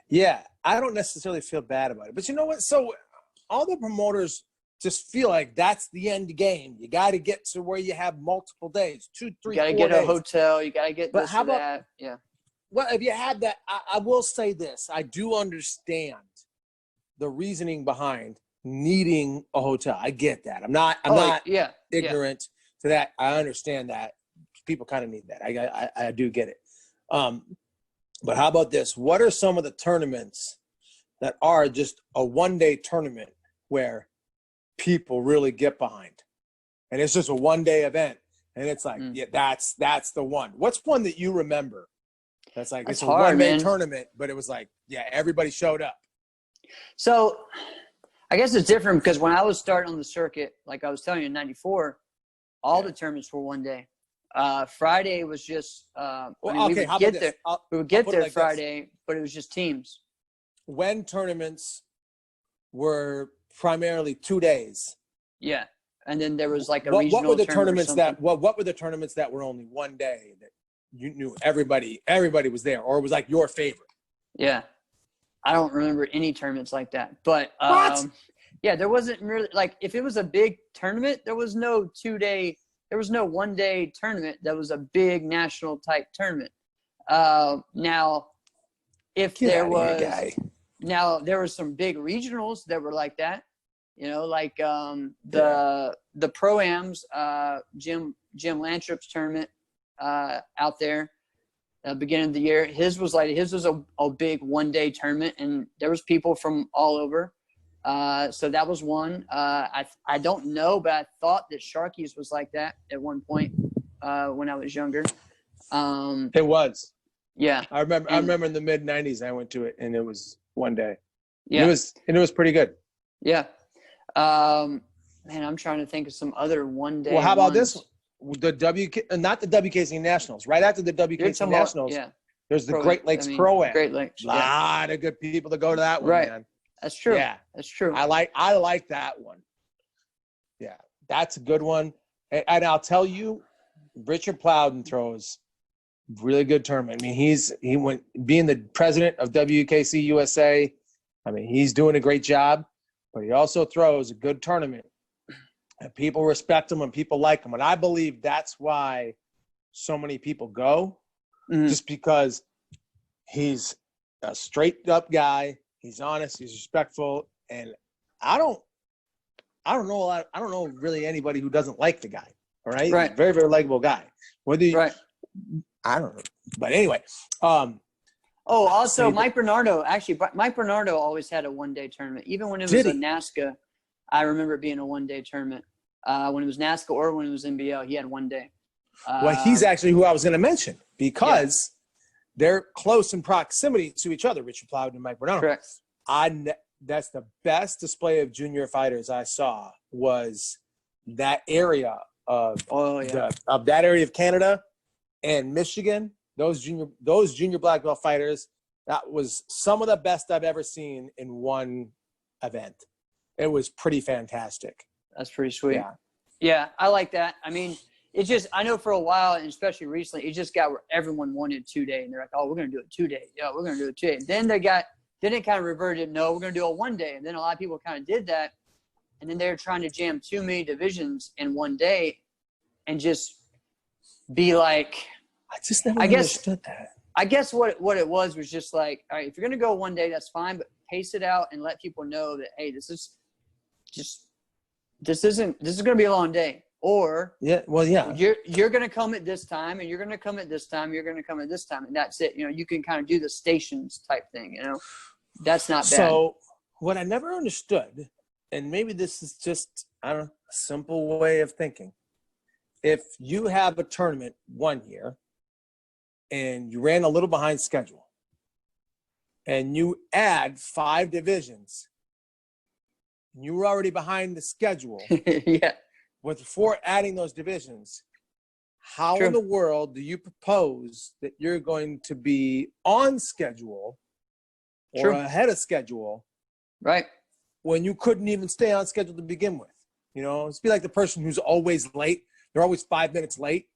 [SPEAKER 1] yeah, I don't necessarily feel bad about it, but you know what? So all the promoters just feel like that's the end game. You got to get to where you have multiple days, 2, 3, 4 days.
[SPEAKER 2] You got to get a hotel. You got to get
[SPEAKER 1] that. Yeah. well, if you had that, I will say this. I do understand the reasoning behind needing a hotel. I get that. I'm not ignorant to that. I understand that. People kind of need that. I do get it. But how about this? What are some of the tournaments that are just a one-day tournament where people really get behind? And it's just a one-day event. And it's like, yeah, that's the one. What's one that you remember? That's like, it's a one-day tournament, but it was like, yeah, everybody showed up.
[SPEAKER 2] So I guess it's different because when I was starting on the circuit, like I was telling you in 94, all the tournaments were one day. Friday was just, we would get there Friday, but it was just teams.
[SPEAKER 1] When tournaments were primarily 2 days.
[SPEAKER 2] Yeah. And then there was like a regional
[SPEAKER 1] what were the tournaments that what were the tournaments that were only one day that you knew everybody was there, or it was like your favorite?
[SPEAKER 2] Yeah. I don't remember any tournaments like that. But yeah, there wasn't really, like, if it was a big tournament, there was no 2 day, there was no 1 day tournament that was a big national type tournament. Now if there was now there were some big regionals that were like that. You know, like the Pro-Ams, Jim Lantrop's tournament out there beginning of the year. His was a big 1 day tournament, and there was people from all over. So that was one. I don't know, but I thought that Sharky's was like that at one point when I was younger.
[SPEAKER 1] It was.
[SPEAKER 2] Yeah.
[SPEAKER 1] I remember in the mid 90s I went to it, and it was 1 day. Yeah. And it was pretty good.
[SPEAKER 2] Yeah. Man, I'm trying to think of some other 1 day.
[SPEAKER 1] Well, how about this? Not the WKC Nationals. Right after the WKC Nationals, there's the Great Lakes Pro-Am.
[SPEAKER 2] Great Lakes.
[SPEAKER 1] A lot of good people to go to that one, man.
[SPEAKER 2] That's true.
[SPEAKER 1] Yeah,
[SPEAKER 2] that's true.
[SPEAKER 1] I like that one. Yeah, that's a good one. And I'll tell you, Richard Plowden throws really good tournament. I mean, he went being the president of WKC USA. I mean, he's doing a great job. But he also throws a good tournament, and people respect him and people like him. And I believe that's why so many people go, just because he's a straight up guy. He's honest. He's respectful. And I don't know really anybody who doesn't like the guy. All right.
[SPEAKER 2] Right.
[SPEAKER 1] He's a very, very likable guy. I don't know. But anyway,
[SPEAKER 2] also Mike Bernardo. Actually, Mike Bernardo always had a 1 day tournament. Even when it was a NASCA, I remember it being a 1 day tournament. When it was NASCA or when it was NBL, he had 1 day.
[SPEAKER 1] Well, he's actually who I was going to mention because they're close in proximity to each other, Richard Plowden and Mike Bernardo.
[SPEAKER 2] Correct.
[SPEAKER 1] That's the best display of junior fighters I saw was that area of that area of Canada and Michigan. Those junior black belt fighters, that was some of the best I've ever seen in one event. It was pretty fantastic.
[SPEAKER 2] That's pretty sweet. Yeah, I like that. I mean, it's just, I know for a while, and especially recently, it just got where everyone wanted 2 day, and they're like, oh, we're going to do it 2 day. Yeah, we're going to do it 2 day. Then it kind of reverted. No, we're going to do it 1 day. And then a lot of people kind of did that. And then they're trying to jam too many divisions in 1 day and just be like,
[SPEAKER 1] I just never understood that.
[SPEAKER 2] I guess what it was just like, all right, if you're going to go 1 day, that's fine, but pace it out and let people know that, hey, this is going to be a long day. Or you're going to come at this time, and you're going to come at this time, you're going to come at this time, and that's it. You know, you can kind of do the stations type thing, you know. That's not bad. So
[SPEAKER 1] what I never understood, and maybe this is just, I don't know, a simple way of thinking. If you have a tournament 1 year and you ran a little behind schedule and you add 5 divisions, and you were already behind the schedule.
[SPEAKER 2] Yeah.
[SPEAKER 1] Before adding those divisions, how in the world do you propose that you're going to be on schedule or ahead of schedule,
[SPEAKER 2] right,
[SPEAKER 1] when you couldn't even stay on schedule to begin with? You know, it's be like the person who's always late. They're always 5 minutes late,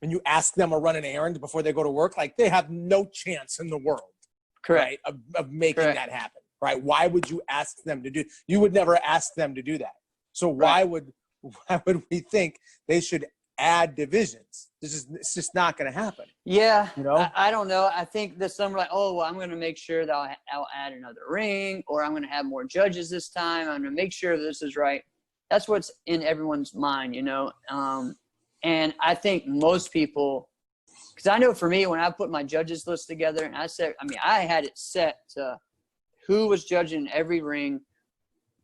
[SPEAKER 1] and you ask them to run an errand before they go to work. Like, they have no chance in the world,
[SPEAKER 2] correct,
[SPEAKER 1] right, of making that happen, right? Why would you ask them to do? You would never ask them to do that. So why would we think they should add divisions. It's just not going to happen.
[SPEAKER 2] Yeah.
[SPEAKER 1] You know,
[SPEAKER 2] I don't know. I think this summer, like, oh, well, I'm going to make sure that I'll add another ring, or I'm going to have more judges this time. I'm going to make sure this is right. That's what's in everyone's mind, you know? And I think most people, because I know for me, when I put my judges list together and I had it set to who was judging every ring,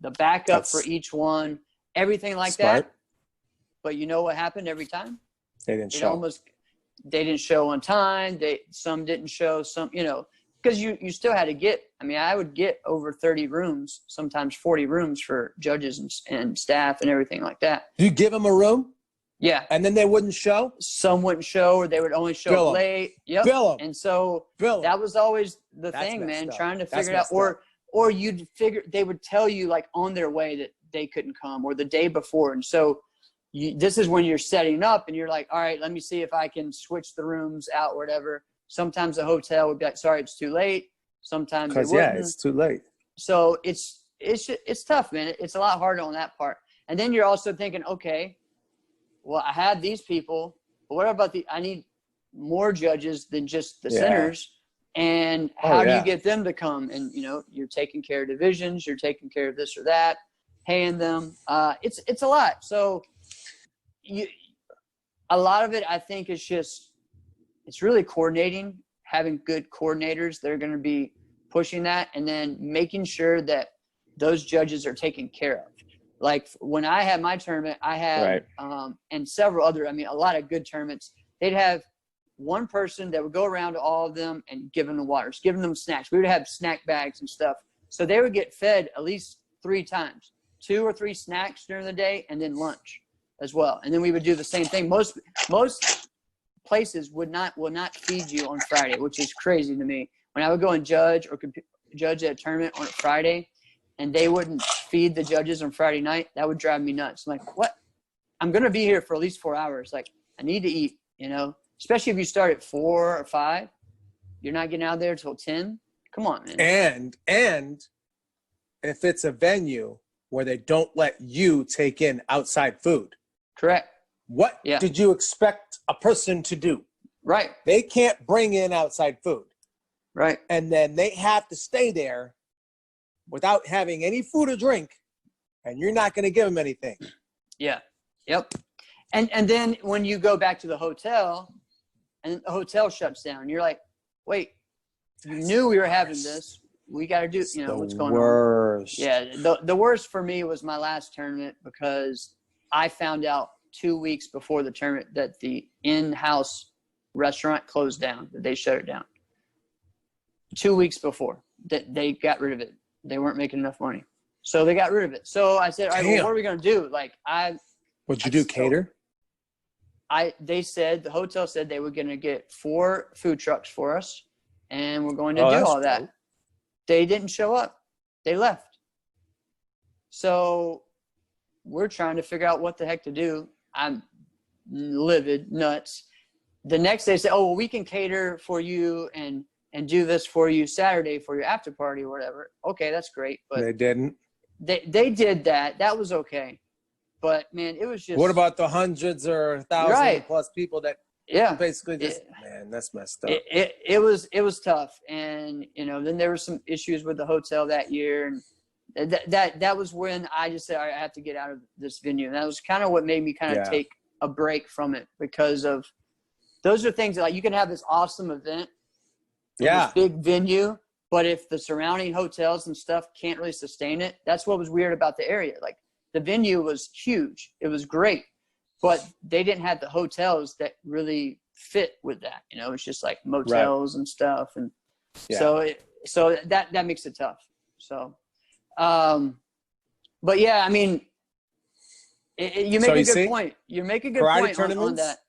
[SPEAKER 2] the backup for each one, everything like that. But you know what happened every time?
[SPEAKER 1] They didn't show.
[SPEAKER 2] They didn't show on time. Some didn't show, some, you know, because you still had to get, I mean, I would get over 30 rooms, sometimes 40 rooms for judges and staff and everything like that.
[SPEAKER 1] You give them a room?
[SPEAKER 2] Yeah.
[SPEAKER 1] And then they wouldn't show?
[SPEAKER 2] Some wouldn't show, or they would only show late. Yep.
[SPEAKER 1] Bill them.
[SPEAKER 2] And so that was always the thing, man, trying to figure it out. Or you'd figure, they would tell you like on their way that they couldn't come, or the day before. And so this is when you're setting up and you're like, all right, let me see if I can switch the rooms out or whatever. Sometimes the hotel would be like, sorry, it's too late. Sometimes it wouldn't.
[SPEAKER 1] It's too late.
[SPEAKER 2] So it's tough, man. It's a lot harder on that part. And then you're also thinking, okay, well, I had these people, but what about I need more judges than just the centers. And how do you get them to come? And, you know, you're taking care of divisions, you're taking care of this or that, paying them. It's a lot. So a lot of it, I think, is just, it's really coordinating, having good coordinators that are going to be pushing that, and then making sure that those judges are taken care of. Like when I had my tournament, I had, and several other, I mean, a lot of good tournaments, they'd have one person that would go around to all of them and give them the waters, giving them snacks. We would have snack bags and stuff. So they would get fed at least 3 times, 2 or 3 snacks during the day, and then lunch as well. And then we would do the same thing. Most places will not feed you on Friday, which is crazy to me. When I would go and judge at a tournament on a Friday, and they wouldn't feed the judges on Friday night, that would drive me nuts. I'm like, what? I'm going to be here for at least 4 hours. Like, I need to eat, you know, especially if you start at 4 or 5, you're not getting out there till 10. Come on, man.
[SPEAKER 1] And if it's a venue where they don't let you take in outside food.
[SPEAKER 2] Correct.
[SPEAKER 1] What did you expect a person to do?
[SPEAKER 2] Right.
[SPEAKER 1] They can't bring in outside food.
[SPEAKER 2] Right.
[SPEAKER 1] And then they have to stay there without having any food or drink, and you're not going to give them anything.
[SPEAKER 2] Yeah. Yep. And then when you go back to the hotel and the hotel shuts down, you're like, wait, you knew we were having this. We got to do, you know, what's going on. Yeah. The worst for me was my last tournament, because I found out 2 weeks before the tournament that the in-house restaurant closed down, that they shut it down. 2 weeks before that they got rid of it. They weren't making enough money. So they got rid of it. So I said, all right, well, what are we going to do? Like,
[SPEAKER 1] what'd you do, cater?
[SPEAKER 2] The hotel said they were going to get 4 food trucks for us, and we're going to do all that. Cool. They didn't show up. They left. So we're trying to figure out what the heck to do. I'm livid, nuts. The next day, they say, oh, well, we can cater for you and do this for you Saturday for your after party or whatever. Okay, that's great. But
[SPEAKER 1] they didn't.
[SPEAKER 2] They did that. That was okay. But, man, it was just.
[SPEAKER 1] What about the hundreds or thousands plus people that basically just, man, that's messed up.
[SPEAKER 2] It was tough. And, you know, then there were some issues with the hotel that year. And that was when I just said, all right, I have to get out of this venue. And that was kind of what made me kind of take a break from it, because of those are things that, like, you can have this awesome event. This big venue, but if the surrounding hotels and stuff can't really sustain it, that's what was weird about the area. Like, the venue was huge. It was great, but they didn't have the hotels that really fit with that. You know, it's just like motels and stuff. And so that makes it tough. So, but yeah, I mean, you make a good point. You make a good point on that.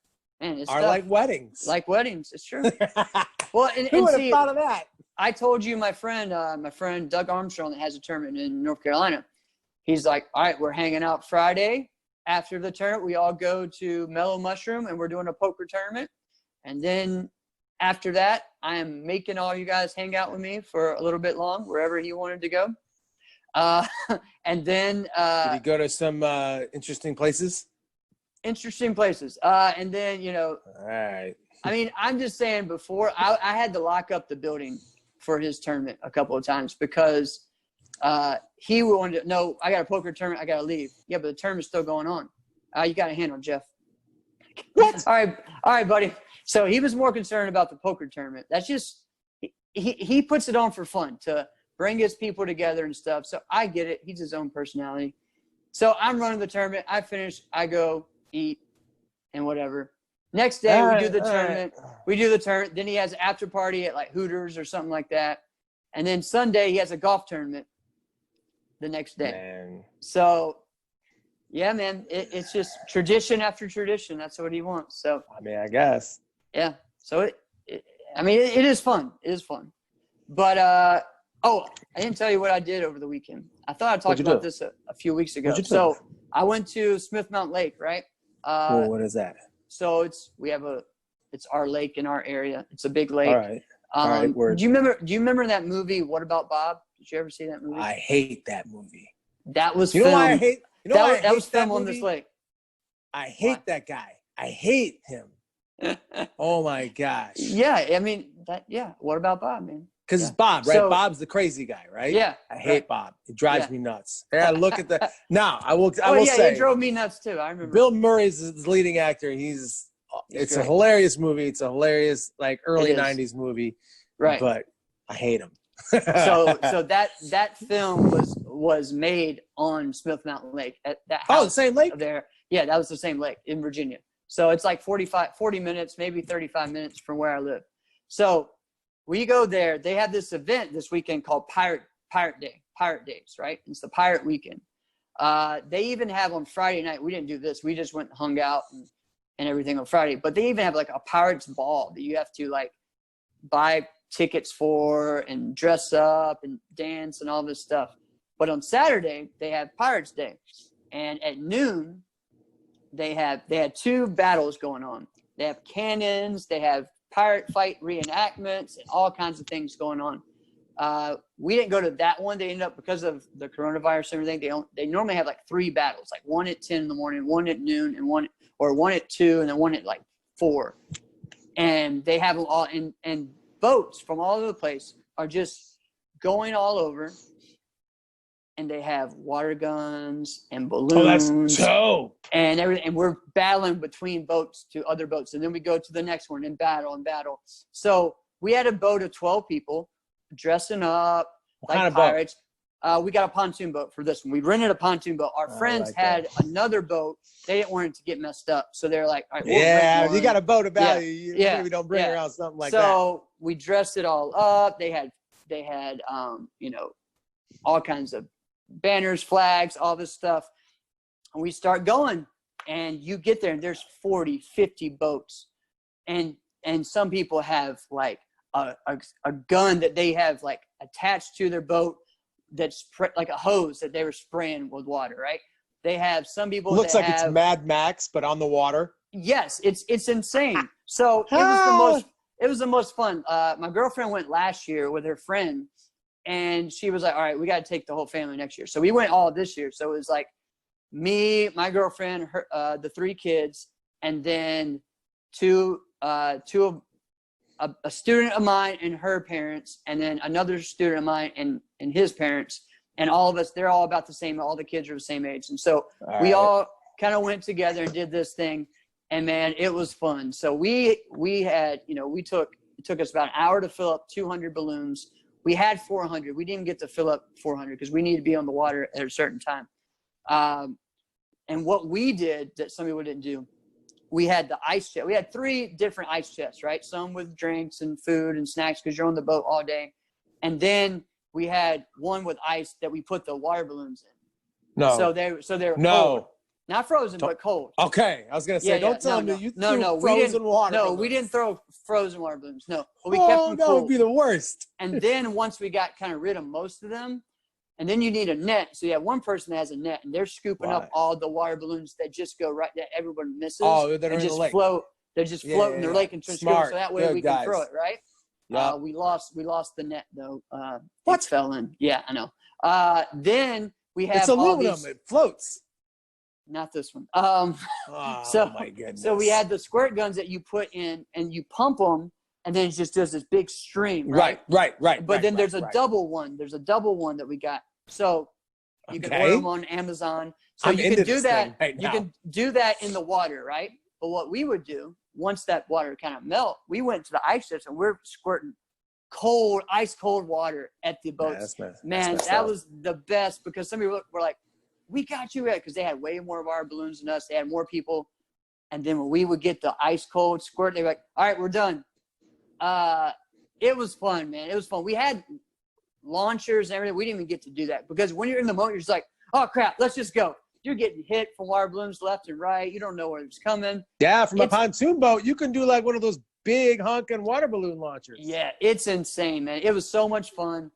[SPEAKER 2] Man, it's tough.
[SPEAKER 1] Like weddings.
[SPEAKER 2] Like weddings. It's true. Well,
[SPEAKER 1] who would have thought of that?
[SPEAKER 2] I told you my friend Doug Armstrong, that has a tournament in North Carolina. He's like, all right, we're hanging out Friday. After the tournament, we all go to Mellow Mushroom, and we're doing a poker tournament. And then after that, I am making all you guys hang out with me for a little bit long, wherever he wanted to go. And then
[SPEAKER 1] did he go to some interesting places?
[SPEAKER 2] interesting places. And then, you know,
[SPEAKER 1] all right.
[SPEAKER 2] I mean, I'm just saying before I had to lock up the building for his tournament a couple of times because he wanted to, no, I got a poker tournament. I got to leave. Yeah, but the tournament's still going on. You got to handle, Jeff.
[SPEAKER 1] What?
[SPEAKER 2] All right, buddy. So he was more concerned about the poker tournament. That's just, he puts it on for fun to bring his people together and stuff. So I get it. He's his own personality. So I'm running the tournament. I finish. I go eat and whatever. Next day, we do the tournament. We do the tournament. Then he has an after party at like Hooters or something like that. And then Sunday, he has a golf tournament the next day. Man. So, yeah, man, it's just tradition after tradition. That's what he wants. So,
[SPEAKER 1] I mean, I guess.
[SPEAKER 2] Yeah. So, it is fun. It is fun. But, I didn't tell you what I did over the weekend. I thought I talked about this a few weeks ago. So, I went to Smith Mountain Lake, right?
[SPEAKER 1] Well, what is that?
[SPEAKER 2] So it's our lake in our area. It's a big lake.
[SPEAKER 1] All right. All right.
[SPEAKER 2] Do you remember that movie, What About Bob? Did you ever see that movie?
[SPEAKER 1] I hate that movie.
[SPEAKER 2] That was
[SPEAKER 1] filmed. Why I hate? You know why
[SPEAKER 2] that was filmed on this lake.
[SPEAKER 1] I hate that guy. I hate him. Oh my gosh.
[SPEAKER 2] Yeah, I mean that. Yeah. What about Bob, man?
[SPEAKER 1] Because it's Bob, right? So, Bob's the crazy guy, right?
[SPEAKER 2] Yeah.
[SPEAKER 1] I hate Bob. It drives me nuts. I look at the now. I will say
[SPEAKER 2] it drove me nuts too. I remember.
[SPEAKER 1] Bill Murray's the leading actor. It's great. A hilarious movie. It's a hilarious like early '90s movie,
[SPEAKER 2] right?
[SPEAKER 1] But I hate him.
[SPEAKER 2] so that film was made on Smith Mountain Lake at that house.
[SPEAKER 1] The same lake
[SPEAKER 2] there. Yeah, that was the same lake in Virginia. So it's like 40 minutes, maybe 35 minutes from where I live. So we go there. They have this event this weekend called Pirate Days, right? It's the Pirate Weekend. They even have on Friday night. We didn't do this. We just went and hung out and everything on Friday. But they even have like a Pirates Ball that you have to like buy tickets for and dress up and dance and all this stuff. But on Saturday they have Pirates Day, and at noon they had 2 battles going on. They have cannons. They have pirate fight reenactments and all kinds of things going on. We didn't go to that one. They ended up, because of the coronavirus and everything, they normally have like 3 battles, like one at 10 in the morning, one at noon, and one at 2, and then one at like 4. And they have them all, and boats from all over the place are just going all over. And they have water guns and balloons.
[SPEAKER 1] Oh, that's dope.
[SPEAKER 2] And everything. And we're battling between boats to other boats. And then we go to the next one and battle. So we had a boat of 12 people dressing up like pirates. We got a pontoon boat for this one. We rented a pontoon boat. Our friends had another boat. They didn't want it to get messed up. So they're like, all right,
[SPEAKER 1] you got a boat of value. You maybe don't bring around something like that.
[SPEAKER 2] So we dressed it all up. They had all kinds of banners, flags, all this stuff. And we start going, and you get there and there's 40, 50 boats. And some people have like a gun that they have like attached to their boat that's like a hose that they were spraying with water, right? They have some people
[SPEAKER 1] looks like it's Mad Max, but on the water.
[SPEAKER 2] Yes, it's insane. So it was the most fun. My girlfriend went last year with her friend, and she was like, all right, we got to take the whole family next year. So we went all this year. So it was like me, my girlfriend, her, the 3 kids, and then a student of mine and her parents, and then another student of mine and his parents, and all of us, they're all about the same. All the kids are the same age. And so we all kind of went together and did this thing, and man, it was fun. So we had, it took us about an hour to fill up 200 balloons. We had 400. We didn't get to fill up 400 because we need to be on the water at a certain time. And what we did that some people didn't do, we had the ice chest. We had 3 different ice chests, right? Some with drinks and food and snacks because you're on the boat all day. And then we had one with ice that we put the water balloons in.
[SPEAKER 1] No.
[SPEAKER 2] So they're cold. Not frozen, but cold.
[SPEAKER 1] Okay. I was going to say, don't tell me you threw frozen water balloons.
[SPEAKER 2] No, we didn't throw frozen water balloons. No. But we kept them cool.
[SPEAKER 1] That would be the worst.
[SPEAKER 2] And then once we got kind of rid of most of them, and then you need a net. So you have one person that has a net, and they're scooping up all the water balloons that just go right, that everyone misses.
[SPEAKER 1] Oh, they're in the lake.
[SPEAKER 2] They're just floating in their lake and scoop, so that way we can throw it, right?
[SPEAKER 1] Yeah.
[SPEAKER 2] We lost the net though.
[SPEAKER 1] What?
[SPEAKER 2] It fell in. Yeah, I know. Then we have
[SPEAKER 1] it's aluminum. It floats.
[SPEAKER 2] Not this one.
[SPEAKER 1] Oh
[SPEAKER 2] so,
[SPEAKER 1] my goodness.
[SPEAKER 2] So we had the squirt guns that you put in and you pump them, and then it just does this big stream, right?
[SPEAKER 1] Right.
[SPEAKER 2] But then there's a double one. There's a double one that we got. So you can order them on Amazon. So
[SPEAKER 1] I'm
[SPEAKER 2] you can do that.
[SPEAKER 1] Right
[SPEAKER 2] you can do that in the water, right? But what we would do once that water kind of melt, we went to the ice station and we're squirting ice cold water at the boats. Man, that was the best, because some people were like, we got you, because they had way more of our balloons than us. They had more people. And then when we would get the ice cold squirt, they were like, all right, we're done. It was fun, man. It was fun. We had launchers and everything. We didn't even get to do that, because when you're in the moment, you're just like, oh crap, let's just go. You're getting hit from water balloons left and right. You don't know where it's coming.
[SPEAKER 1] Yeah, from a pontoon boat, you can do like one of those big honking water balloon launchers.
[SPEAKER 2] Yeah, it's insane, man. It was so much fun.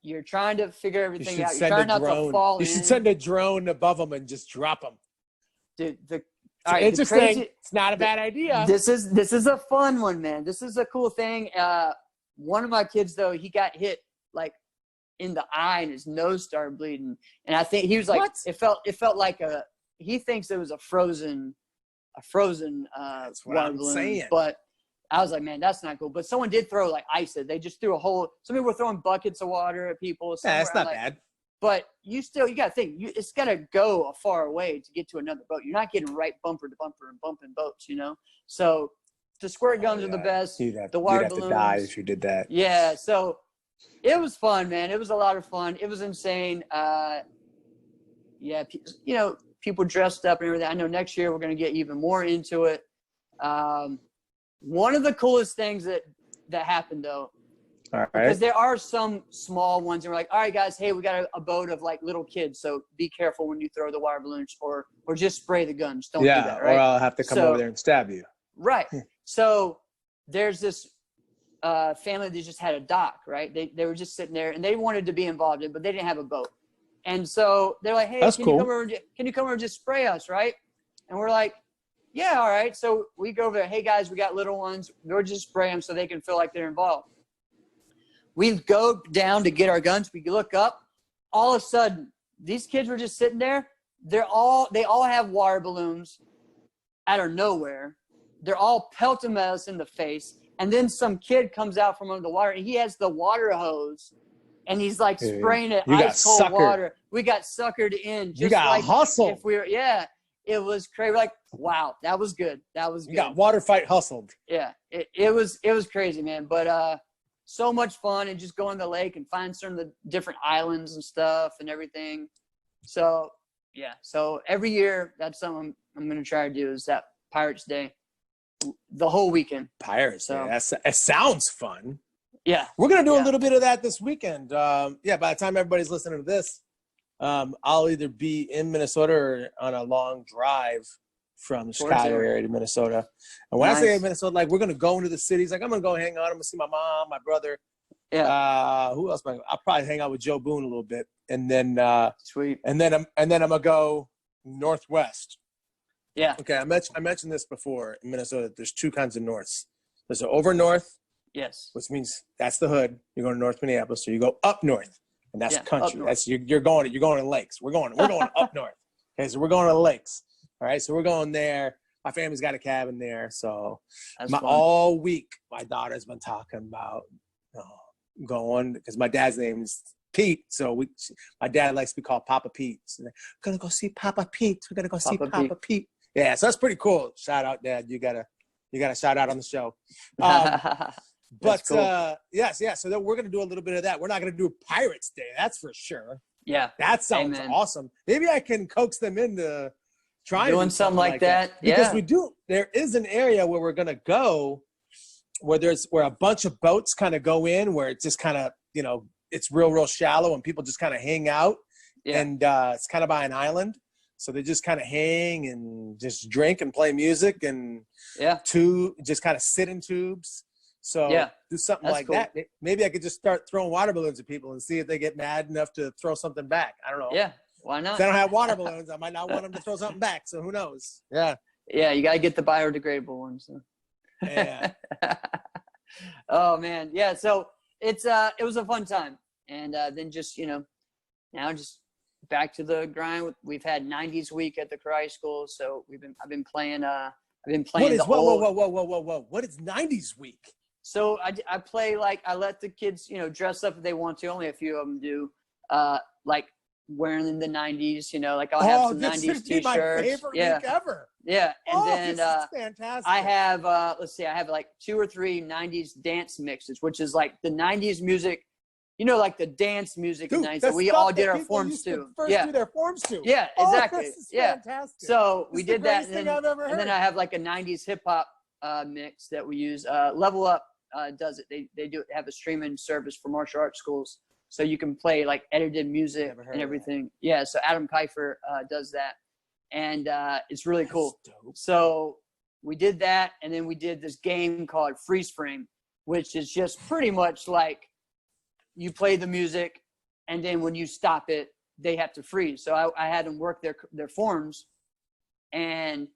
[SPEAKER 2] You're trying to figure everything out. You're trying not to fall in.
[SPEAKER 1] You should send a drone above them and just drop them.
[SPEAKER 2] Dude,
[SPEAKER 1] it's not a bad idea.
[SPEAKER 2] This is a fun one, man. This is a cool thing. One of my kids, though, he got hit like in the eye and his nose started bleeding. And I think he was like, it felt like he thinks it was a frozen
[SPEAKER 1] that's what
[SPEAKER 2] water
[SPEAKER 1] I'm
[SPEAKER 2] balloon.
[SPEAKER 1] saying.
[SPEAKER 2] But I was like, man, that's not cool. But someone did throw like ice. They just threw some people were throwing buckets of water at people.
[SPEAKER 1] Yeah, it's not bad.
[SPEAKER 2] But you got to think, it's got to go a far away to get to another boat. You're not getting right bumper to bumper and bumping boats, So the squirt guns are the best. The water balloons.
[SPEAKER 1] You'd have to die if you did that.
[SPEAKER 2] Yeah, so it was fun, man. It was a lot of fun. It was insane. People dressed up and everything. I know next year we're going to get even more into it. One of the coolest things that happened, though,
[SPEAKER 1] all right,
[SPEAKER 2] because there are some small ones, and we're like, all right, guys, hey, we got a boat of like little kids, so be careful when you throw the water balloons, or just spray the guns. Don't do that, right?
[SPEAKER 1] Or I'll have to come over there and stab you.
[SPEAKER 2] Right. So there's this family that just had a dock, right? They were just sitting there, and they wanted to be involved in, but they didn't have a boat. And so they're like, hey, can you come over and just spray us, right? And we're like, yeah, all right. So we go over there. Hey, guys, we got little ones. We'll just spray them so they can feel like they're involved. We go down to get our guns. We look up. All of a sudden, these kids were just sitting there. They all have water balloons out of nowhere. They're all pelting us in the face. And then some kid comes out from under the water, and he has the water hose, and he's like spraying it ice cold water. We got suckered in. Just
[SPEAKER 1] you got
[SPEAKER 2] like
[SPEAKER 1] hustled.
[SPEAKER 2] It was crazy. We're like, wow, that was good. That was good.
[SPEAKER 1] You got water fight hustled.
[SPEAKER 2] Yeah, it was crazy, man. But so much fun, and just go in the lake and find some of the different islands and stuff and everything. So yeah, so every year that's something I'm gonna try to do, is that Pirates Day, the whole weekend.
[SPEAKER 1] Pirates Day. It sounds fun.
[SPEAKER 2] Yeah,
[SPEAKER 1] we're gonna do a little bit of that this weekend. By the time everybody's listening to this, I'll either be in Minnesota or on a long drive from the Chicago area to Minnesota. And when I say Minnesota, like, we're going to go into the cities. Like, I'm going to go hang out. I'm going to see my mom, my brother.
[SPEAKER 2] Yeah.
[SPEAKER 1] Who else? I'll probably hang out with Joe Boone a little bit. And then,
[SPEAKER 2] sweet.
[SPEAKER 1] And then I'm going to go northwest.
[SPEAKER 2] Yeah.
[SPEAKER 1] Okay. I mentioned this before in Minnesota. There's two kinds of norths. There's an over north.
[SPEAKER 2] Yes.
[SPEAKER 1] Which means that's the hood. You're going to North Minneapolis. So you go up north. And that's country. That's you're going to the lakes. We're going up north. Okay, so we're going to the lakes. All right, so we're going there. My family's got a cabin there. So all week, my daughter's been talking about going, because my dad's name is Pete. So my dad likes to be called Papa Pete. So we're gonna go see Papa Pete. We're gonna go see Papa Pete. Yeah, so that's pretty cool. Shout out, Dad. You got a shout out on the show. But cool. Yes. So then we're going to do a little bit of that. We're not going to do Pirates Day. That's for sure.
[SPEAKER 2] Yeah.
[SPEAKER 1] That sounds awesome. Maybe I can coax them into trying
[SPEAKER 2] doing something like that.
[SPEAKER 1] Because there is an area where we're going to go where a bunch of boats kind of go in, where it's just kind of, it's real shallow and people just kind of hang out. Yeah. And it's kind of by an island. So they just kind of hang and just drink and play music and just kind of sit in tubes. So do something like that. Maybe I could just start throwing water balloons at people and see if they get mad enough to throw something back. I don't know.
[SPEAKER 2] Yeah, why not?
[SPEAKER 1] If they don't have water balloons, I might not want them to throw something back. So who knows? Yeah.
[SPEAKER 2] Yeah, you got to get the biodegradable ones. So.
[SPEAKER 1] Yeah.
[SPEAKER 2] Oh, man. Yeah, so it was a fun time. And then just, now just back to the grind. We've had 90s week at the karate school, so I've been playing
[SPEAKER 1] What is whoa? What is 90s week?
[SPEAKER 2] So I play, like, I let the kids, you know, dress up if they want to. Only a few of them do. Like wearing in the 90s, you know, like I'll have some 90s t-shirts.
[SPEAKER 1] My favorite week ever.
[SPEAKER 2] Yeah, and then
[SPEAKER 1] this is fantastic.
[SPEAKER 2] I have let's see, I have like 2 or 3 90s dance mixes, which is like the 90s music, you know, like the dance music in the 90s that we all did our forms to.
[SPEAKER 1] Do their forms to.
[SPEAKER 2] Yeah, exactly.
[SPEAKER 1] This is fantastic.
[SPEAKER 2] So we did that,
[SPEAKER 1] and then
[SPEAKER 2] I have like a 90s hip hop mix that we use. Level Up does it. They do have a streaming service for martial arts schools, so you can play like edited music and everything. Yeah, so Adam Kiefer does that, and it's really cool. So we did that, and then we did this game called Freeze Frame, which is just pretty much like you play the music, and then when you stop it, they have to freeze. So I had them work their forms, and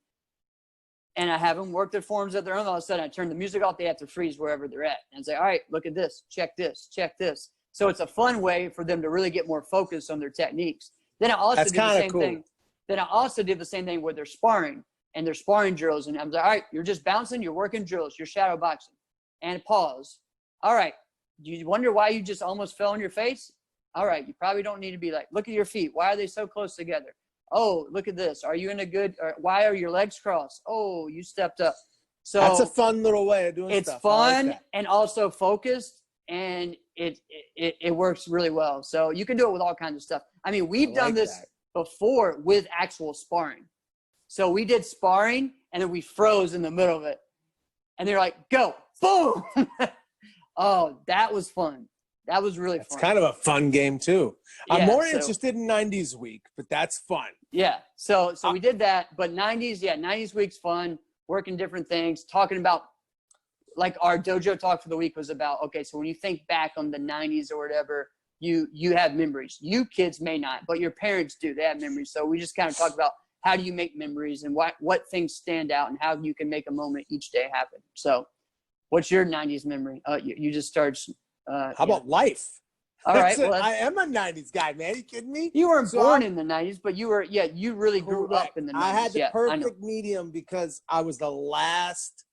[SPEAKER 2] I have them work their forms at their own. All of a sudden, I turn the music off. They have to freeze wherever they're at. And say, all right, look at this. Check this. Check this. So it's a fun way for them to really get more focused on their techniques. Then I also did the same thing. Then I also did the same thing with their sparring and their sparring drills. And I'm like, all right, you're just bouncing. You're working drills. You're shadow boxing. And pause. All right. Do you wonder why you just almost fell on your face? All right. You probably don't need to be like, look at your feet. Why are they so close together? Oh, look at this. Are you in a good, or why are your legs crossed? Oh, you stepped up. So
[SPEAKER 1] that's a fun little way of doing stuff.
[SPEAKER 2] It's fun and also focused, and it works really well. So you can do it with all kinds of stuff. I mean, we've done this before with actual sparring. So we did sparring, and then we froze in the middle of it. And they're like, go, boom. Oh, that was fun. That was really fun.
[SPEAKER 1] It's kind of a fun game too. Yeah, I'm more interested in 90s week, but that's fun.
[SPEAKER 2] Yeah. So we did that, but 90s week's fun, working different things, talking about, like, our dojo talk for the week was about, okay, so when you think back on the 90s or whatever, you have memories. You kids may not, but your parents do. They have memories. So we just kind of talk about how do you make memories and what things stand out and how you can make a moment each day happen. So what's your 90s memory? You just started
[SPEAKER 1] how about life?
[SPEAKER 2] All right.
[SPEAKER 1] Well, I am a 90s guy, man. Are you kidding me?
[SPEAKER 2] You weren't born in the 90s, but you were, you really grew up in the 90s.
[SPEAKER 1] I had the perfect medium because I was the last,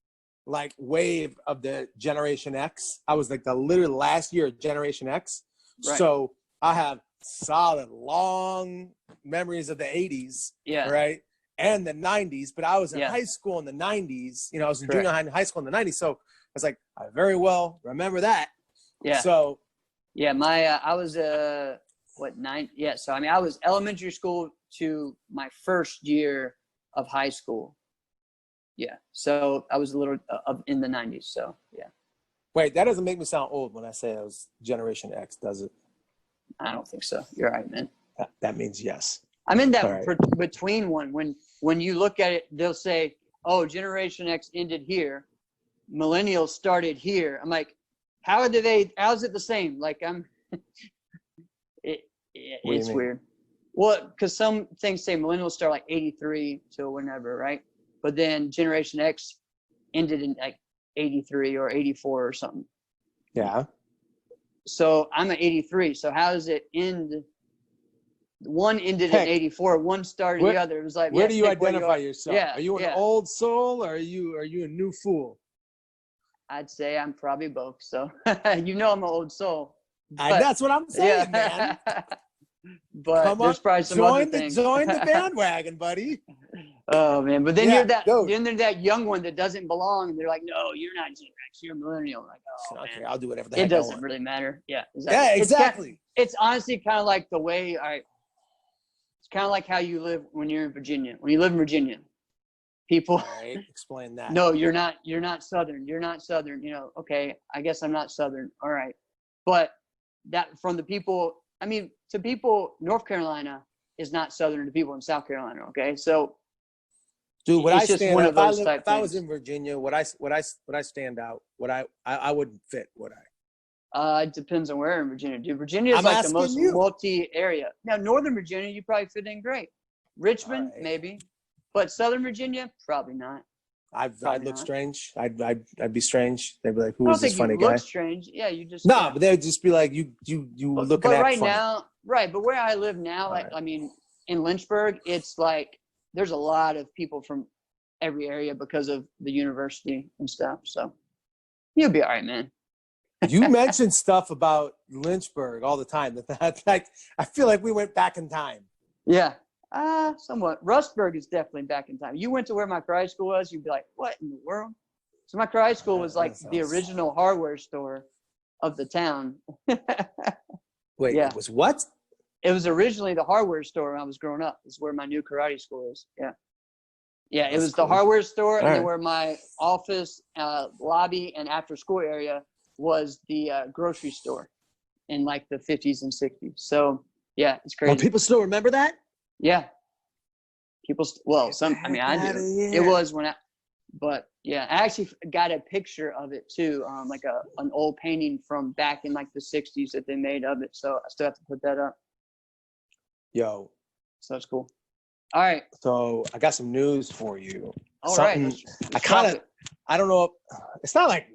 [SPEAKER 1] like, wave of the Generation X. I was like the literally last year of Generation X. Right. So I have solid, long memories of the 80s, right? And the 90s, but I was in high school in the 90s. You know, I was in junior high and high school in the 90s. So I was like, I very well remember that.
[SPEAKER 2] Yeah.
[SPEAKER 1] So,
[SPEAKER 2] yeah, I was so I mean, I was elementary school to my first year of high school. Yeah. So I was a little in the 90s. So, yeah.
[SPEAKER 1] Wait, that doesn't make me sound old when I say I was Generation X, does it?
[SPEAKER 2] I don't think so. You're right, man.
[SPEAKER 1] That means yes.
[SPEAKER 2] I'm in that between one. When you look at it, they'll say, oh, Generation X ended here. Millennials started here. I'm like, how's it the same? Like, it's weird. Well, because some things say millennials start like 83 to whenever, right? But then Generation X ended in like 83 or 84 or something.
[SPEAKER 1] Yeah.
[SPEAKER 2] So I'm at 83. So how does it end? One ended in 84. One started the other. It was like,
[SPEAKER 1] where do you identify yourself?
[SPEAKER 2] Yeah,
[SPEAKER 1] are you an old soul or are you a new fool?
[SPEAKER 2] I'd say I'm probably both. So you know I'm an old soul.
[SPEAKER 1] And that's what I'm saying, man.
[SPEAKER 2] But there's probably some other things.
[SPEAKER 1] Join the bandwagon, buddy.
[SPEAKER 2] Oh man, but then there's that young one that doesn't belong, and they're like, "No, you're not Gen X. You're a millennial." I'm like, oh,
[SPEAKER 1] okay,
[SPEAKER 2] man.
[SPEAKER 1] I'll do whatever the heck
[SPEAKER 2] it doesn't really matter. Yeah, exactly.
[SPEAKER 1] Yeah, exactly.
[SPEAKER 2] It's honestly kind of like the way it's kind of like how you live when you're in Virginia. When you live in Virginia, people.
[SPEAKER 1] All right, explain that.
[SPEAKER 2] No, you're not Southern. You're not Southern. You know, okay, I guess I'm not Southern. All right, but that from the people. I mean, to people, North Carolina is not Southern to people in South Carolina. Okay, so.
[SPEAKER 1] Dude, if I was in Virginia, would I stand out? I wouldn't fit, would I?
[SPEAKER 2] It depends on where in Virginia. Dude, Virginia is like the most multi-area. Now, Northern Virginia, you probably fit in great. Richmond, maybe. But Southern Virginia, probably not.
[SPEAKER 1] I'd look strange. I'd be strange. They'd be like, "Who is this funny guy?"
[SPEAKER 2] I don't think you look strange. Yeah, you just
[SPEAKER 1] no, but they'd just be like, "You look at
[SPEAKER 2] right
[SPEAKER 1] funny."
[SPEAKER 2] now, right? But where I live now, like I mean, in Lynchburg, it's like there's a lot of people from every area because of the university and stuff. So you'll be all right, man.
[SPEAKER 1] You mentioned stuff about Lynchburg all the time. That like I feel like we went back in time.
[SPEAKER 2] Yeah. Somewhat. Rustburg is definitely back in time. You went to where my karate school was, you'd be like, what in the world? So my karate school was like the original hardware store of the town.
[SPEAKER 1] Wait, it was what?
[SPEAKER 2] It was originally the hardware store when I was growing up. Is where my new karate school is. Yeah. Yeah, it was cool. The hardware store, and then where my office, lobby, and after school area was the grocery store in like the 50s and 60s. So yeah, it's crazy.
[SPEAKER 1] Oh, people still remember that?
[SPEAKER 2] Yeah. People, I do. It was but yeah, I actually got a picture of it too, like an old painting from back in like the 60s that they made of it. So I still have to put that up.
[SPEAKER 1] Yo.
[SPEAKER 2] So that's cool. All right.
[SPEAKER 1] So I got some news for you.
[SPEAKER 2] All right.
[SPEAKER 1] I don't know. It's not like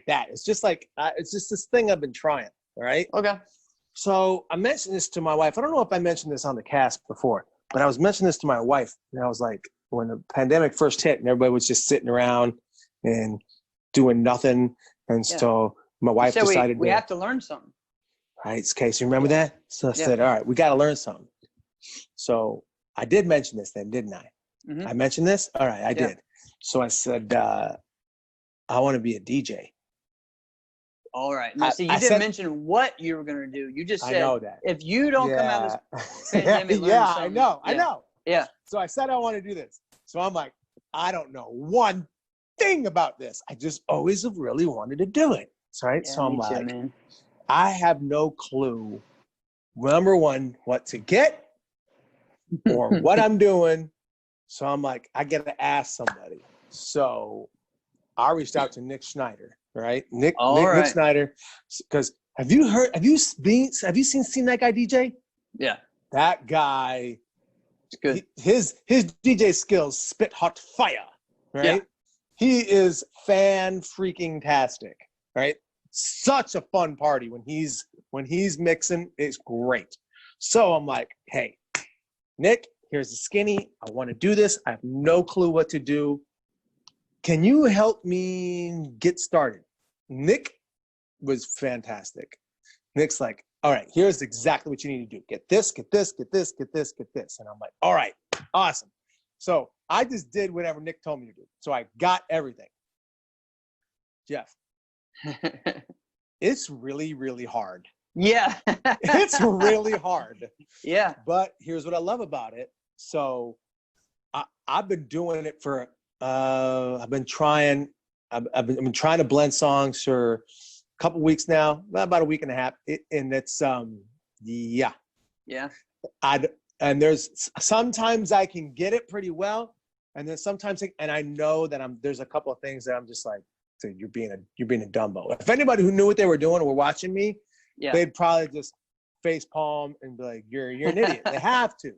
[SPEAKER 1] that. It's just like, it's just this thing I've been trying. All right.
[SPEAKER 2] Okay.
[SPEAKER 1] So I mentioned this to my wife. I don't know if I mentioned this on the cast before, but I was mentioning this to my wife. And I was like, when the pandemic first hit and everybody was just sitting around and doing nothing. And so my wife decided
[SPEAKER 2] we have to learn something.
[SPEAKER 1] Right. Okay. So you remember that? So I said, all right, we got to learn something. So I did mention this then, didn't I? Mm-hmm. I mentioned this? All right, I did. So I said, I want to be a DJ.
[SPEAKER 2] All right. Now, see, you didn't mention what you were going to do. You just said, I know that. If you don't come out of this pandemic,
[SPEAKER 1] I know.
[SPEAKER 2] Yeah.
[SPEAKER 1] So I said, I want to do this. So I'm like, I don't know one thing about this. I just always have really wanted to do it. Right?
[SPEAKER 2] Yeah,
[SPEAKER 1] so I'm like, I have no clue, number one, what to get or what I'm doing. So I'm like, I got to ask somebody. So I reached out to Nick Schneider, right? Nick Schneider. Because have you seen that guy DJ?
[SPEAKER 2] Yeah.
[SPEAKER 1] That guy,
[SPEAKER 2] it's good.
[SPEAKER 1] His DJ skills spit hot fire, right? Yeah. He is fan-freaking-tastic, right? Such a fun party when he's mixing. It's great. So I'm like, hey, Nick, here's the skinny. I want to do this. I have no clue what to do. Can you help me get started? Nick was fantastic. Nick's like, all right, here's exactly what you need to do. Get this, get this, get this, get this, get this. And I'm like, all right, awesome. So I just did whatever Nick told me to do. So I got everything. Jeff, it's really, really hard.
[SPEAKER 2] Yeah.
[SPEAKER 1] It's really hard.
[SPEAKER 2] Yeah.
[SPEAKER 1] But here's what I love about it. So I've been doing it for, I've been trying to blend songs for a couple weeks now, about a week and a half. And it's, yeah. And there's sometimes I can get it pretty well. And then sometimes, and I know that there's a couple of things that I'm just like, so you're being a Dumbo. If anybody who knew what they were doing or were watching me, they'd probably just face palm and be like, you're an idiot. They have to,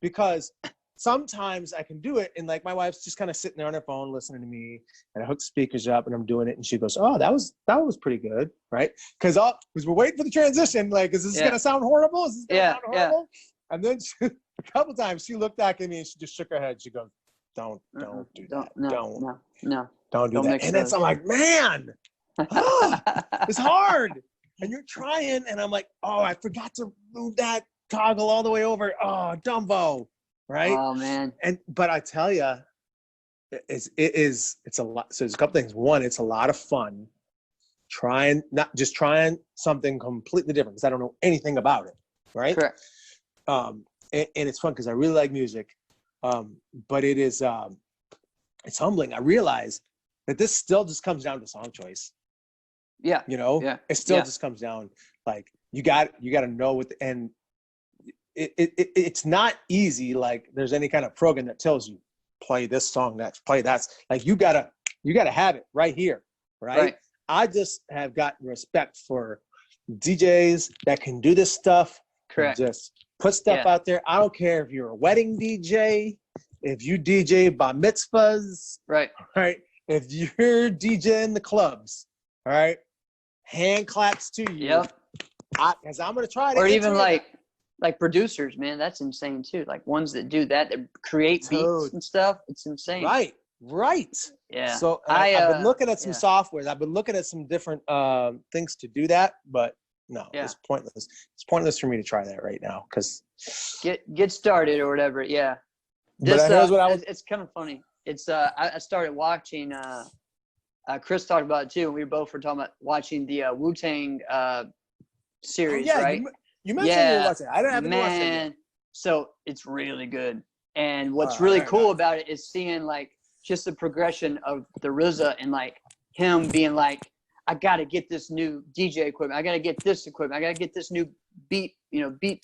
[SPEAKER 1] because sometimes I can do it. And like my wife's just kind of sitting there on her phone, listening to me, and I hook speakers up and I'm doing it. And she goes, oh, that was pretty good. Right. Cause we're waiting for the transition. Like, is this going to sound horrible? Is this going to sound horrible? And then a couple times she looked back at me and she just shook her head. She goes, don't do that. Don't do that. And then I'm like, man, it's hard. And you're trying, and I'm like, oh, I forgot to move that toggle all the way over. Oh, Dumbo, right?
[SPEAKER 2] Oh man.
[SPEAKER 1] But I tell you, it's a lot. So there's a couple things. One, it's a lot of fun. Trying something completely different because I don't know anything about it, right?
[SPEAKER 2] Correct.
[SPEAKER 1] And it's fun because I really like music, but it's humbling. I realize that this still just comes down to song choice.
[SPEAKER 2] Yeah.
[SPEAKER 1] It still just comes down, like, you got to know what, and it's not easy. Like there's any kind of program that tells you play this song, play that. Like you gotta have it right here. Right. I just have gotten respect for DJs that can do this stuff.
[SPEAKER 2] Correct.
[SPEAKER 1] Just put stuff out there. I don't care if you're a wedding DJ, if you DJ bar mitzvahs,
[SPEAKER 2] right,
[SPEAKER 1] if you're DJing the clubs, all right, hand claps to you.
[SPEAKER 2] Yep.
[SPEAKER 1] Because I'm gonna try to.
[SPEAKER 2] Or even like producers, man, that's insane too. Like ones that do that create beats and stuff. It's insane.
[SPEAKER 1] Right.
[SPEAKER 2] Yeah.
[SPEAKER 1] So I've been looking at some softwares. I've been looking at some different things to do that, but no, it's pointless. It's pointless for me to try that right now because
[SPEAKER 2] get started or whatever. Yeah.
[SPEAKER 1] But here's what
[SPEAKER 2] it's kind of funny. It's I started watching. Chris talked about it too. We both were talking about watching the Wu-Tang series, right?
[SPEAKER 1] You mentioned you were watching it. I haven't watched it yet.
[SPEAKER 2] So it's really good. And what's really cool about it is seeing like just the progression of the RZA and like him being like, I got to get this new DJ equipment. I got to get this equipment. I got to get this new beat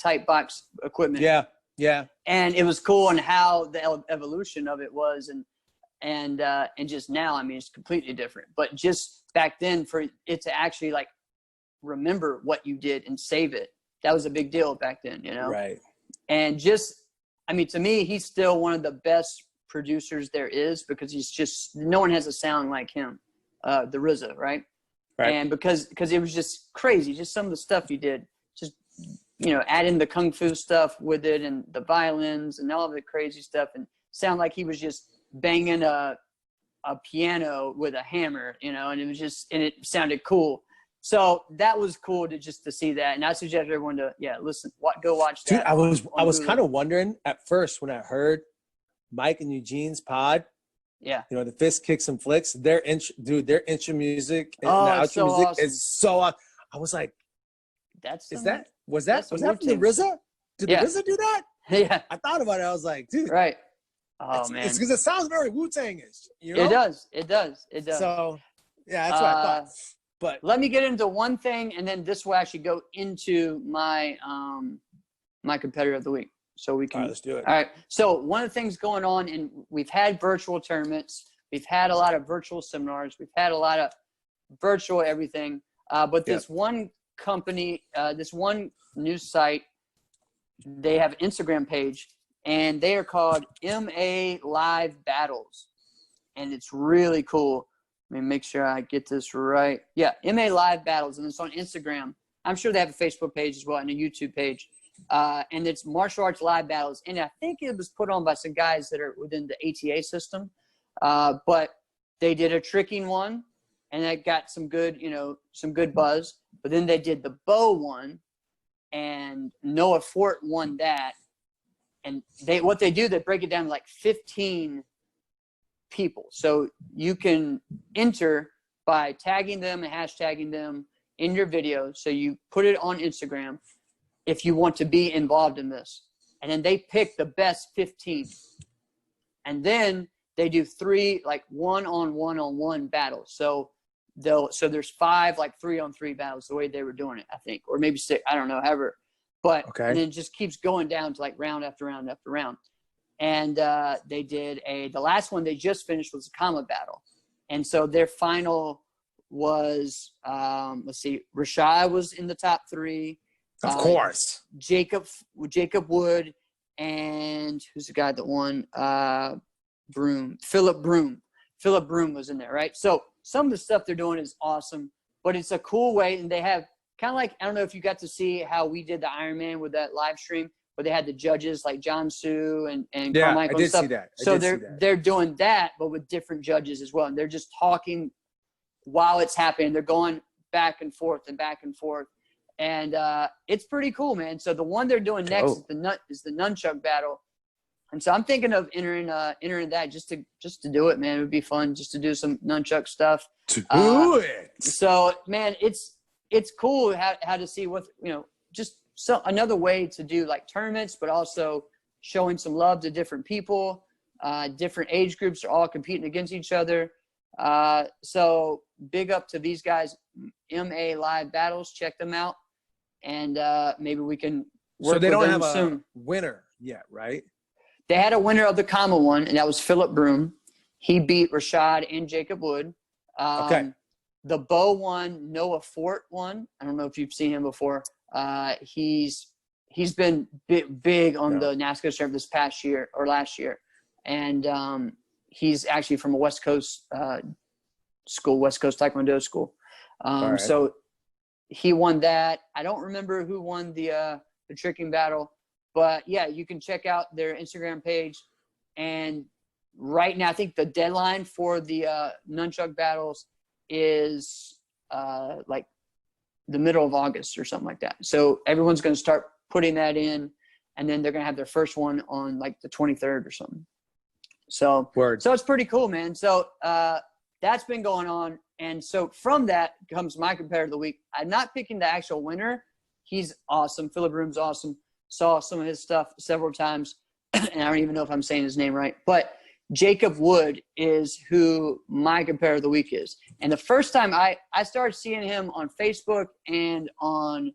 [SPEAKER 2] type box equipment.
[SPEAKER 1] Yeah.
[SPEAKER 2] And it was cool and how the evolution of it was. And just now, I mean, it's completely different. But just back then for it to actually like remember what you did and save it, that was a big deal back then, Right. And just, I mean, to me, he's still one of the best producers there is because he's just, no one has a sound like him, the RZA, right? And because it was just crazy, just some of the stuff he did, just, add in the kung fu stuff with it and the violins and all of the crazy stuff and sound like he was just banging a piano with a hammer, and it was just, and it sounded cool. So that was cool to see that, and I suggest everyone to go watch that.
[SPEAKER 1] Dude, I was kind of wondering at first when I heard Mike and Eugene's pod.
[SPEAKER 2] Yeah,
[SPEAKER 1] the Fist Kicks and Flicks. Their intro music and the outro music
[SPEAKER 2] awesome.
[SPEAKER 1] is so. I was like, was that from the RZA? Did the RZA do that?
[SPEAKER 2] Yeah,
[SPEAKER 1] I thought about it. I was like, dude,
[SPEAKER 2] right. Oh man,
[SPEAKER 1] it's because it sounds very Wu-Tang-ish.
[SPEAKER 2] It does.
[SPEAKER 1] So yeah, that's what I thought. But
[SPEAKER 2] let me get into one thing, and then this will actually go into my my competitor of the week. So we can.
[SPEAKER 1] All right, let's do it.
[SPEAKER 2] All right. So one of the things going on, and we've had virtual tournaments, we've had a lot of virtual seminars, we've had a lot of virtual everything. But this one company, this one news site, they have an Instagram page, and they are called MA Live Battles, and it's really cool. Let me make sure I get this right. Yeah, MA Live Battles, and it's on Instagram. I'm sure they have a Facebook page as well and a YouTube page. And it's martial arts live battles. And I think it was put on by some guys that are within the ATA system. But they did a tricking one, and that got some good buzz. But then they did the bow one, and Noah Fort won that. And they break it down to like 15 people. So you can enter by tagging them and hashtagging them in your video. So you put it on Instagram if you want to be involved in this. And then they pick the best 15. And then they do 3 like one-on-one battles. So there's 5 like 3-on-3 battles the way they were doing it, I think, or maybe 6, I don't know, however. But and then it just keeps going down to like round after round after round. And they did the last one they just finished was a comma battle. And so their final was, Rashad was in the top 3.
[SPEAKER 1] Of course.
[SPEAKER 2] Jacob Wood, and who's the guy that won? Philip Broom. Philip Broom was in there, right? So some of the stuff they're doing is awesome, but it's a cool way. And they have kind of like, I don't know if you got to see how we did the Ironman with that live stream, where they had the judges like John Sue and Carmichael and stuff.
[SPEAKER 1] See that.
[SPEAKER 2] So they're doing that, but with different judges as well. And they're just talking while it's happening. They're going back and forth and back and forth. And it's pretty cool, man. So the one they're doing next is the nunchuck battle. And so I'm thinking of entering that just to do it, man. It would be fun just to do some nunchuck stuff.
[SPEAKER 1] Do it.
[SPEAKER 2] So, man, it's cool how to see what, just another way to do like tournaments, but also showing some love to different people. Different age groups are all competing against each other. So big up to these guys, MA Live Battles. Check them out. And maybe we can work with them soon. So they don't have a
[SPEAKER 1] winner yet, right?
[SPEAKER 2] They had a winner of the comma one, and that was Philip Broom. He beat Rashad and Jacob Wood. The bow one, Noah Fort won. I don't know if you've seen him before. He's been big on the NASCAR circuit this past year or last year. and he's actually from a West Coast school, West Coast Taekwondo school.
[SPEAKER 1] Right.
[SPEAKER 2] So he won that. I don't remember who won the tricking battle, but yeah, you can check out their Instagram page. And right now, I think the deadline for the nunchuck battles is like the middle of August or something like that. So everyone's going to start putting that in, and then they're going to have their first one on like the 23rd or something. So, so it's pretty cool, man. So that's been going on. And so from that comes my competitor of the week. I'm not picking the actual winner. He's awesome. Philip Room's awesome. Saw some of his stuff several times. And I don't even know if I'm saying his name right. But Jacob Wood is who my competitor of the week is. And the first time I started seeing him on Facebook and on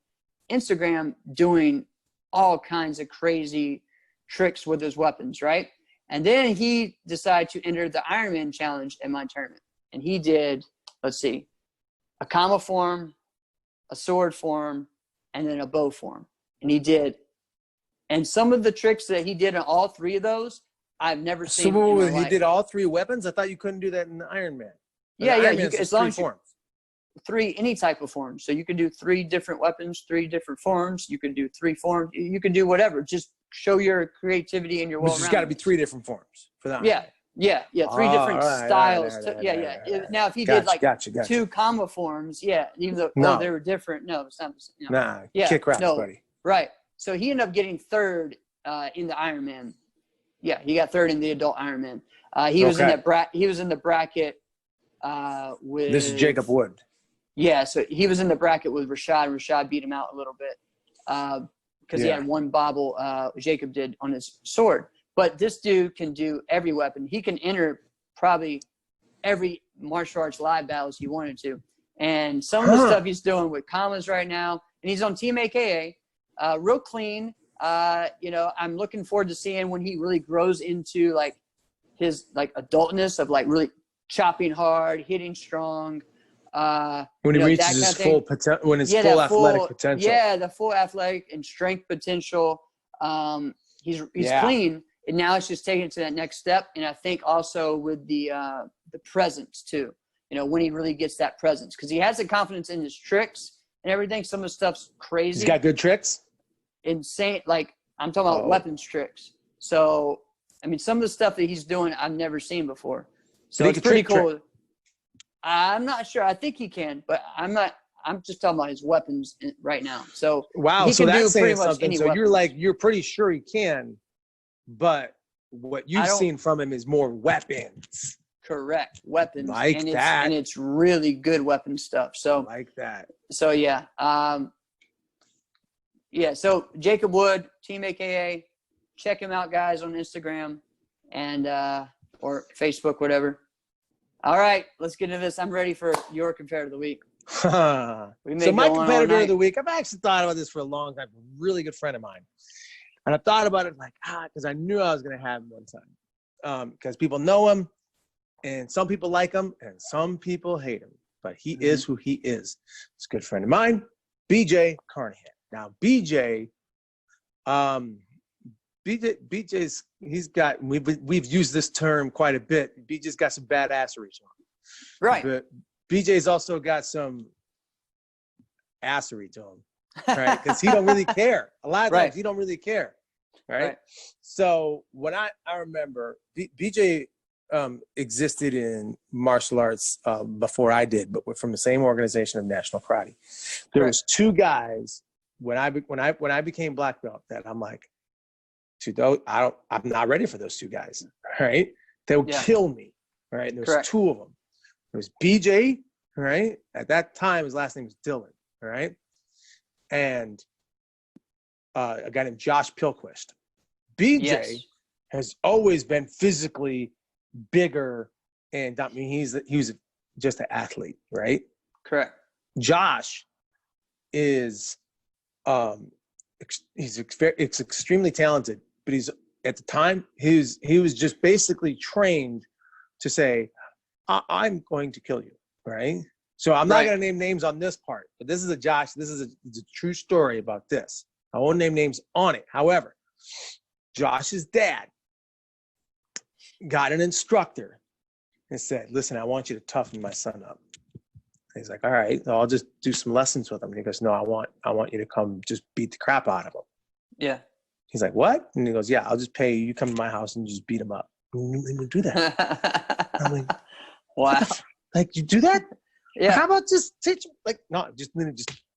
[SPEAKER 2] Instagram doing all kinds of crazy tricks with his weapons, right? And then he decided to enter the Ironman challenge in my tournament. And he did, let's see, a comma form, a sword form, and then a bow form. And he did. And some of the tricks that he did in all three of those, I've never seen.
[SPEAKER 1] So he did all three weapons? I thought you couldn't do that in the Ironman.
[SPEAKER 2] Yeah, as long as you three, any type of form. So you can do 3 different weapons, 3 different forms. You can do 3 forms. You can do whatever. Just show your creativity and your well-rounded.
[SPEAKER 1] There's got to be 3 different forms for that.
[SPEAKER 2] Yeah. 3 different styles. Now, if he did like 2 comma forms, even though they were different, no, it's not.
[SPEAKER 1] Nah, kick rocks, buddy.
[SPEAKER 2] Right. So he ended up getting 3rd in the Ironman. Yeah, he got 3rd in the adult Ironman. He was in that He was in the bracket with.
[SPEAKER 1] This is Jacob Wood.
[SPEAKER 2] Yeah, so he was in the bracket with Rashad. Rashad beat him out a little bit because he had 1 bobble. Jacob did on his sword. But this dude can do every weapon. He can enter probably every martial arts live battles he wanted to. And some of the stuff he's doing with commas right now, and he's on Team AKA, real clean. I'm looking forward to seeing when he really grows into like his like adultness of like really chopping hard, hitting strong.
[SPEAKER 1] When he reaches his full potential, when his full athletic potential.
[SPEAKER 2] Yeah, the full athletic and strength potential. He's clean, and now it's just taking it to that next step. And I think also with the presence too. When he really gets that presence, because he has the confidence in his tricks and everything. Some of the stuff's crazy.
[SPEAKER 1] He's got good tricks.
[SPEAKER 2] Insane, like I'm talking about weapons tricks. So I mean, some of the stuff that he's doing I've never seen before. So it's pretty cool. I'm not sure. I think he can, but I'm not. I'm just talking about his weapons right now. So
[SPEAKER 1] wow,
[SPEAKER 2] he
[SPEAKER 1] so
[SPEAKER 2] can
[SPEAKER 1] that's
[SPEAKER 2] do pretty
[SPEAKER 1] saying
[SPEAKER 2] much
[SPEAKER 1] something.
[SPEAKER 2] any
[SPEAKER 1] So
[SPEAKER 2] weapons.
[SPEAKER 1] you're pretty sure he can, but what you've seen from him is more weapons.
[SPEAKER 2] Correct, weapons,
[SPEAKER 1] like that,
[SPEAKER 2] and it's really good weapon stuff. So
[SPEAKER 1] like that.
[SPEAKER 2] So yeah. So Jacob Wood, Team AKA, check him out, guys, on Instagram and or Facebook, whatever. All right, let's get into this. I'm ready for your competitor of the week.
[SPEAKER 1] So my competitor of the week, I've actually thought about this for a long time. A really good friend of mine, and I thought about it like because I knew I was going to have him one time because people know him, and some people like him, and some people hate him. But he is who he is. He's a good friend of mine, BJ Carnahan. Now, BJ's he's got we've used this term quite a bit. BJ's got some badassery on him.
[SPEAKER 2] Right.
[SPEAKER 1] But BJ's also got some assery to him, right? Because he don't really care. A lot of times he don't really care, right? So when I remember BJ existed in martial arts before I did, but we're from the same organization of National Karate. There was 2 guys when I became black belt that I'm like, I'm not ready for those 2 guys, right? They'll kill me, right? And there's 2 of them. There was BJ, right? At that time, his last name was Dylan, right? And a guy named Josh Pilquist. BJ has always been physically bigger, and I mean he was just an athlete, right?
[SPEAKER 2] Correct.
[SPEAKER 1] Josh is he's extremely talented, but he's at the time he was just basically trained to say, I'm going to kill you, right? So I'm not going to name names on this part, but this is it's a true story about this. I won't name names on it. However, Josh's dad got an instructor and said, listen, I want you to toughen my son up. And he's like, all right, so I'll just do some lessons with him. And he goes, no, I want you to come just beat the crap out of him.
[SPEAKER 2] Yeah.
[SPEAKER 1] He's like, what? And he goes, yeah, I'll just pay you. You come to my house and just beat him up. And we do that. I'm like,
[SPEAKER 2] wow.
[SPEAKER 1] Like, you do that?
[SPEAKER 2] Yeah.
[SPEAKER 1] How about just teach him? Like, no, just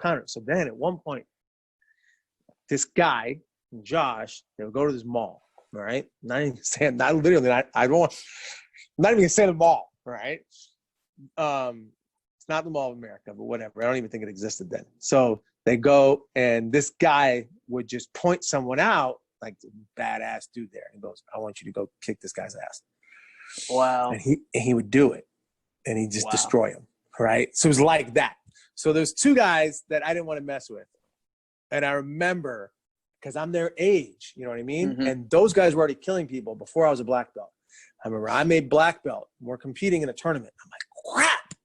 [SPEAKER 1] counter. So then at one point, this guy, Josh, they'll go to this mall, all right? Not even saying, not literally, I don't want, I'm not even gonna say the mall, all right? It's not the Mall of America, but whatever. I don't even think it existed then. So they go, and this guy would just point someone out, like the badass dude there, and goes, I want you to go kick this guy's ass.
[SPEAKER 2] Wow.
[SPEAKER 1] And he would do it, and he'd just destroy him, right? So it was like that. So there's two guys that I didn't want to mess with. And I remember, because I'm their age, you know what I mean?
[SPEAKER 2] Mm-hmm.
[SPEAKER 1] And those guys were already killing people before I was a black belt. I remember I made black belt. We're competing in a tournament. I'm like, crap.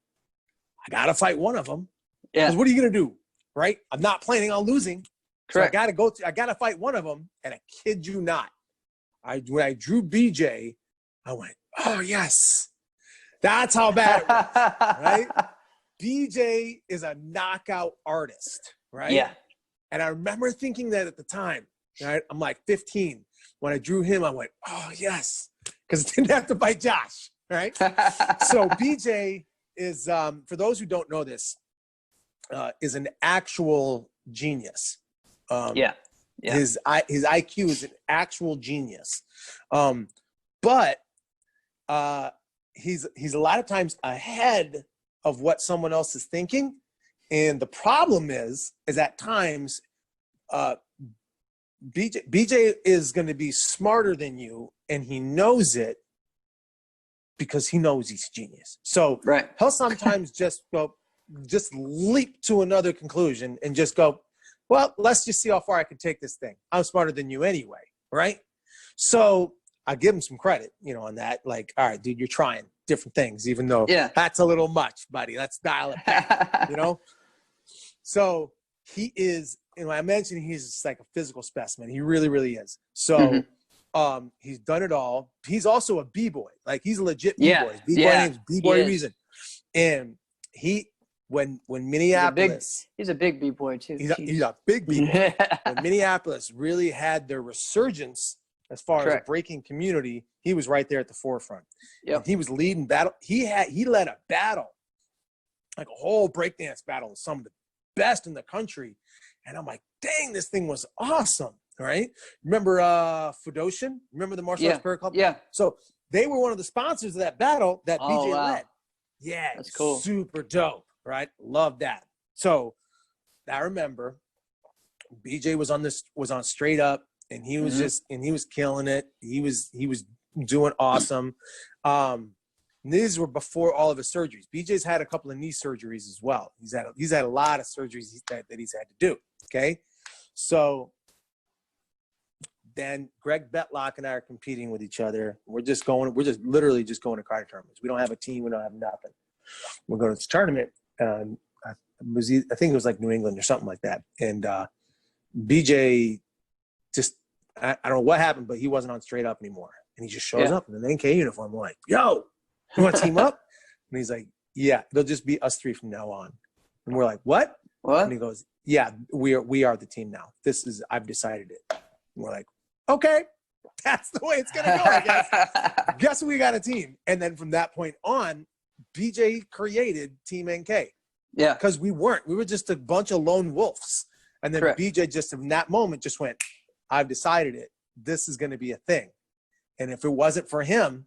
[SPEAKER 1] I got to fight one of them.
[SPEAKER 2] Yeah.
[SPEAKER 1] Because what are you going to do, right? I'm not planning on losing.
[SPEAKER 2] Correct.
[SPEAKER 1] So I got to fight one of them. And I kid you not, when I drew BJ, I went, oh, yes. That's how bad it was, right? BJ is a knockout artist, right?
[SPEAKER 2] Yeah.
[SPEAKER 1] And I remember thinking that at the time, right? I'm like 15. When I drew him, I went, oh, yes. Because I didn't have to fight Josh, right? So BJ is, for those who don't know this, is an actual genius.
[SPEAKER 2] Yeah.
[SPEAKER 1] His IQ is an actual genius. But he's a lot of times ahead of what someone else is thinking. And the problem is at times, BJ is going to be smarter than you, and he knows it because he knows he's a genius. So
[SPEAKER 2] right.
[SPEAKER 1] He'll sometimes just leap to another conclusion and just go, well, let's just see how far I can take this thing. I'm smarter than you anyway, right? So I give him some credit, on that. Like, all right, dude, you're trying different things, even though that's a little much, buddy. Let's dial it back, So he is, I mentioned he's just like a physical specimen. He really, really is. So he's done it all. He's also a B-boy. Like, he's a legit B-boy. His B-boy name's B-Boy Reason. And when Minneapolis.
[SPEAKER 2] He's a big B-boy too.
[SPEAKER 1] He's a big B-boy. When Minneapolis really had their resurgence as far as a breaking community, he was right there at the forefront. Yep. He was leading battle. He led a battle, like a whole breakdance battle with some of the best in the country. And I'm like, dang, this thing was awesome. Right? Remember Fudoshin? Remember the Martial Arts Prayer Club? Yeah. So they were one of the sponsors of that battle that BJ led. Yeah. That's cool. Super dope. Right? Love that. So I remember BJ was on Straight Up, and he was he was killing it. He was doing awesome. These were before all of his surgeries. BJ's had a couple of knee surgeries as well. He's had a lot of surgeries that he's had to do. Okay. So then Greg Betlock and I are competing with each other. We're just literally just going to card tournaments. We don't have a team. We don't have nothing. We're going to this tournament. I think it was like New England or something like that. And BJ just, I don't know what happened, but he wasn't on Straight Up anymore. And he just shows up in an NK uniform. We're like, yo, you want to team up? And he's like, yeah, it'll just be us three from now on. And we're like, what? And he goes, yeah, we are the team now. I've decided it. And we're like, okay, that's the way it's going to go, I guess. Guess we got a team. And then from that point on, BJ created Team NK. Yeah. Because we were just a bunch of lone wolves. And then BJ just in that moment just went, I've decided it. This is going to be a thing. And if it wasn't for him,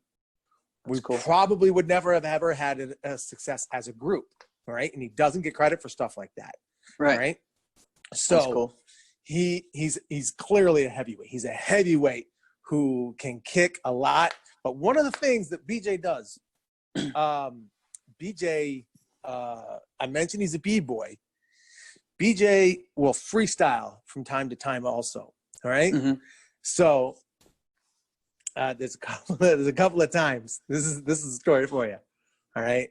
[SPEAKER 1] we probably would never have ever had a success as a group. Right. And he doesn't get credit for stuff like that. Right. So he's clearly a heavyweight. He's a heavyweight who can kick a lot. But one of the things that BJ does, BJ, I mentioned he's a B-boy. BJ will freestyle from time to time also. All right. So there's a couple of times. This is a story for you. All right.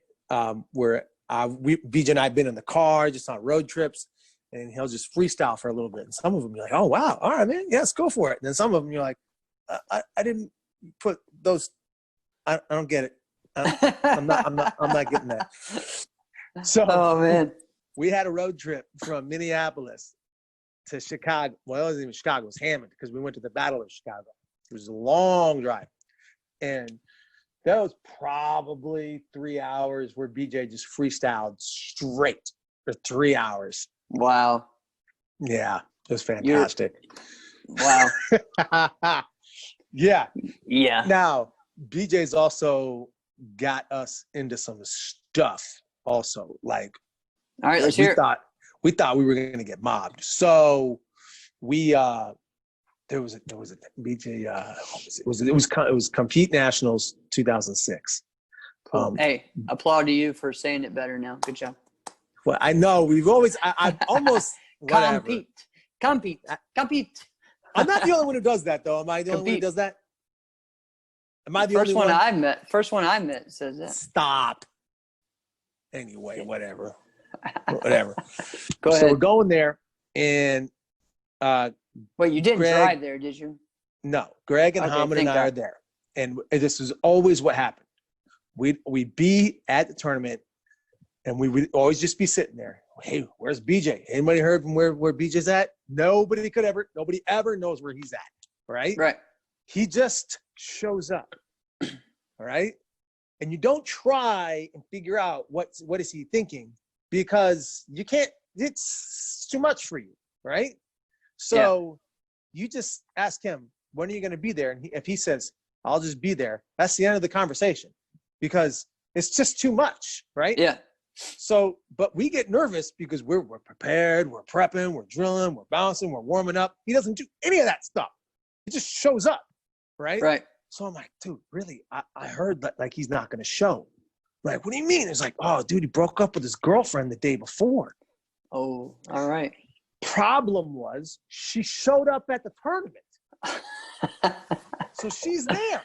[SPEAKER 1] Where BJ and I have been in the car, just on road trips, and he'll just freestyle for a little bit. And some of them you're like, oh wow, all right, man, yes, go for it. And then some of them you're like, I didn't put those I don't get it. I'm not getting that. So,
[SPEAKER 2] oh man,
[SPEAKER 1] we had a road trip from Minneapolis to Chicago. Well, it wasn't even Chicago; it was Hammond, because we went to the Battle of Chicago. It was a long drive, and that was probably 3 hours where BJ just freestyled straight for 3 hours.
[SPEAKER 2] Wow.
[SPEAKER 1] Yeah, it was fantastic.
[SPEAKER 2] Wow.
[SPEAKER 1] Yeah.
[SPEAKER 2] Yeah.
[SPEAKER 1] Now, BJ's also got us into some stuff also. Like,
[SPEAKER 2] all right, let's hear it.
[SPEAKER 1] We thought we were going to get mobbed. So we, there was a BJ, it was Compete Nationals 2006.
[SPEAKER 2] Cool. Hey, applaud to you for saying it better now. Good job.
[SPEAKER 1] Well, I know we've always, I've almost,
[SPEAKER 2] Compete.
[SPEAKER 1] I'm not the only one who does that, though. Am I the only one who does that? Am I the only one?
[SPEAKER 2] First one I met says that.
[SPEAKER 1] Stop. Anyway, whatever. Go
[SPEAKER 2] ahead.
[SPEAKER 1] So we're going there, and
[SPEAKER 2] wait, you didn't drive there, did you?
[SPEAKER 1] No, Greg and Hamid and I are there, and this is always what happened. We'd be at the tournament, and we would always just be sitting there. Hey, where's BJ? Anybody heard from where BJ's at? Nobody ever knows where he's at. Right?
[SPEAKER 2] Right.
[SPEAKER 1] He just shows up. All right. And you don't try and figure out what is he thinking, because you can't, it's too much for you. Right. So you just ask him, when are you going to be there? And if he says, I'll just be there, that's the end of the conversation, because it's just too much. Right.
[SPEAKER 2] Yeah.
[SPEAKER 1] So, but we get nervous because we're prepared, we're prepping, we're drilling, we're bouncing, we're warming up. He doesn't do any of that stuff. He just shows up, right?
[SPEAKER 2] Right.
[SPEAKER 1] So I'm like, dude, really? I heard that, like, he's not going to show. Like, what do you mean? It's like, oh, dude, he broke up with his girlfriend the day before.
[SPEAKER 2] Oh, all right.
[SPEAKER 1] Problem was, she showed up at the tournament. So she's there.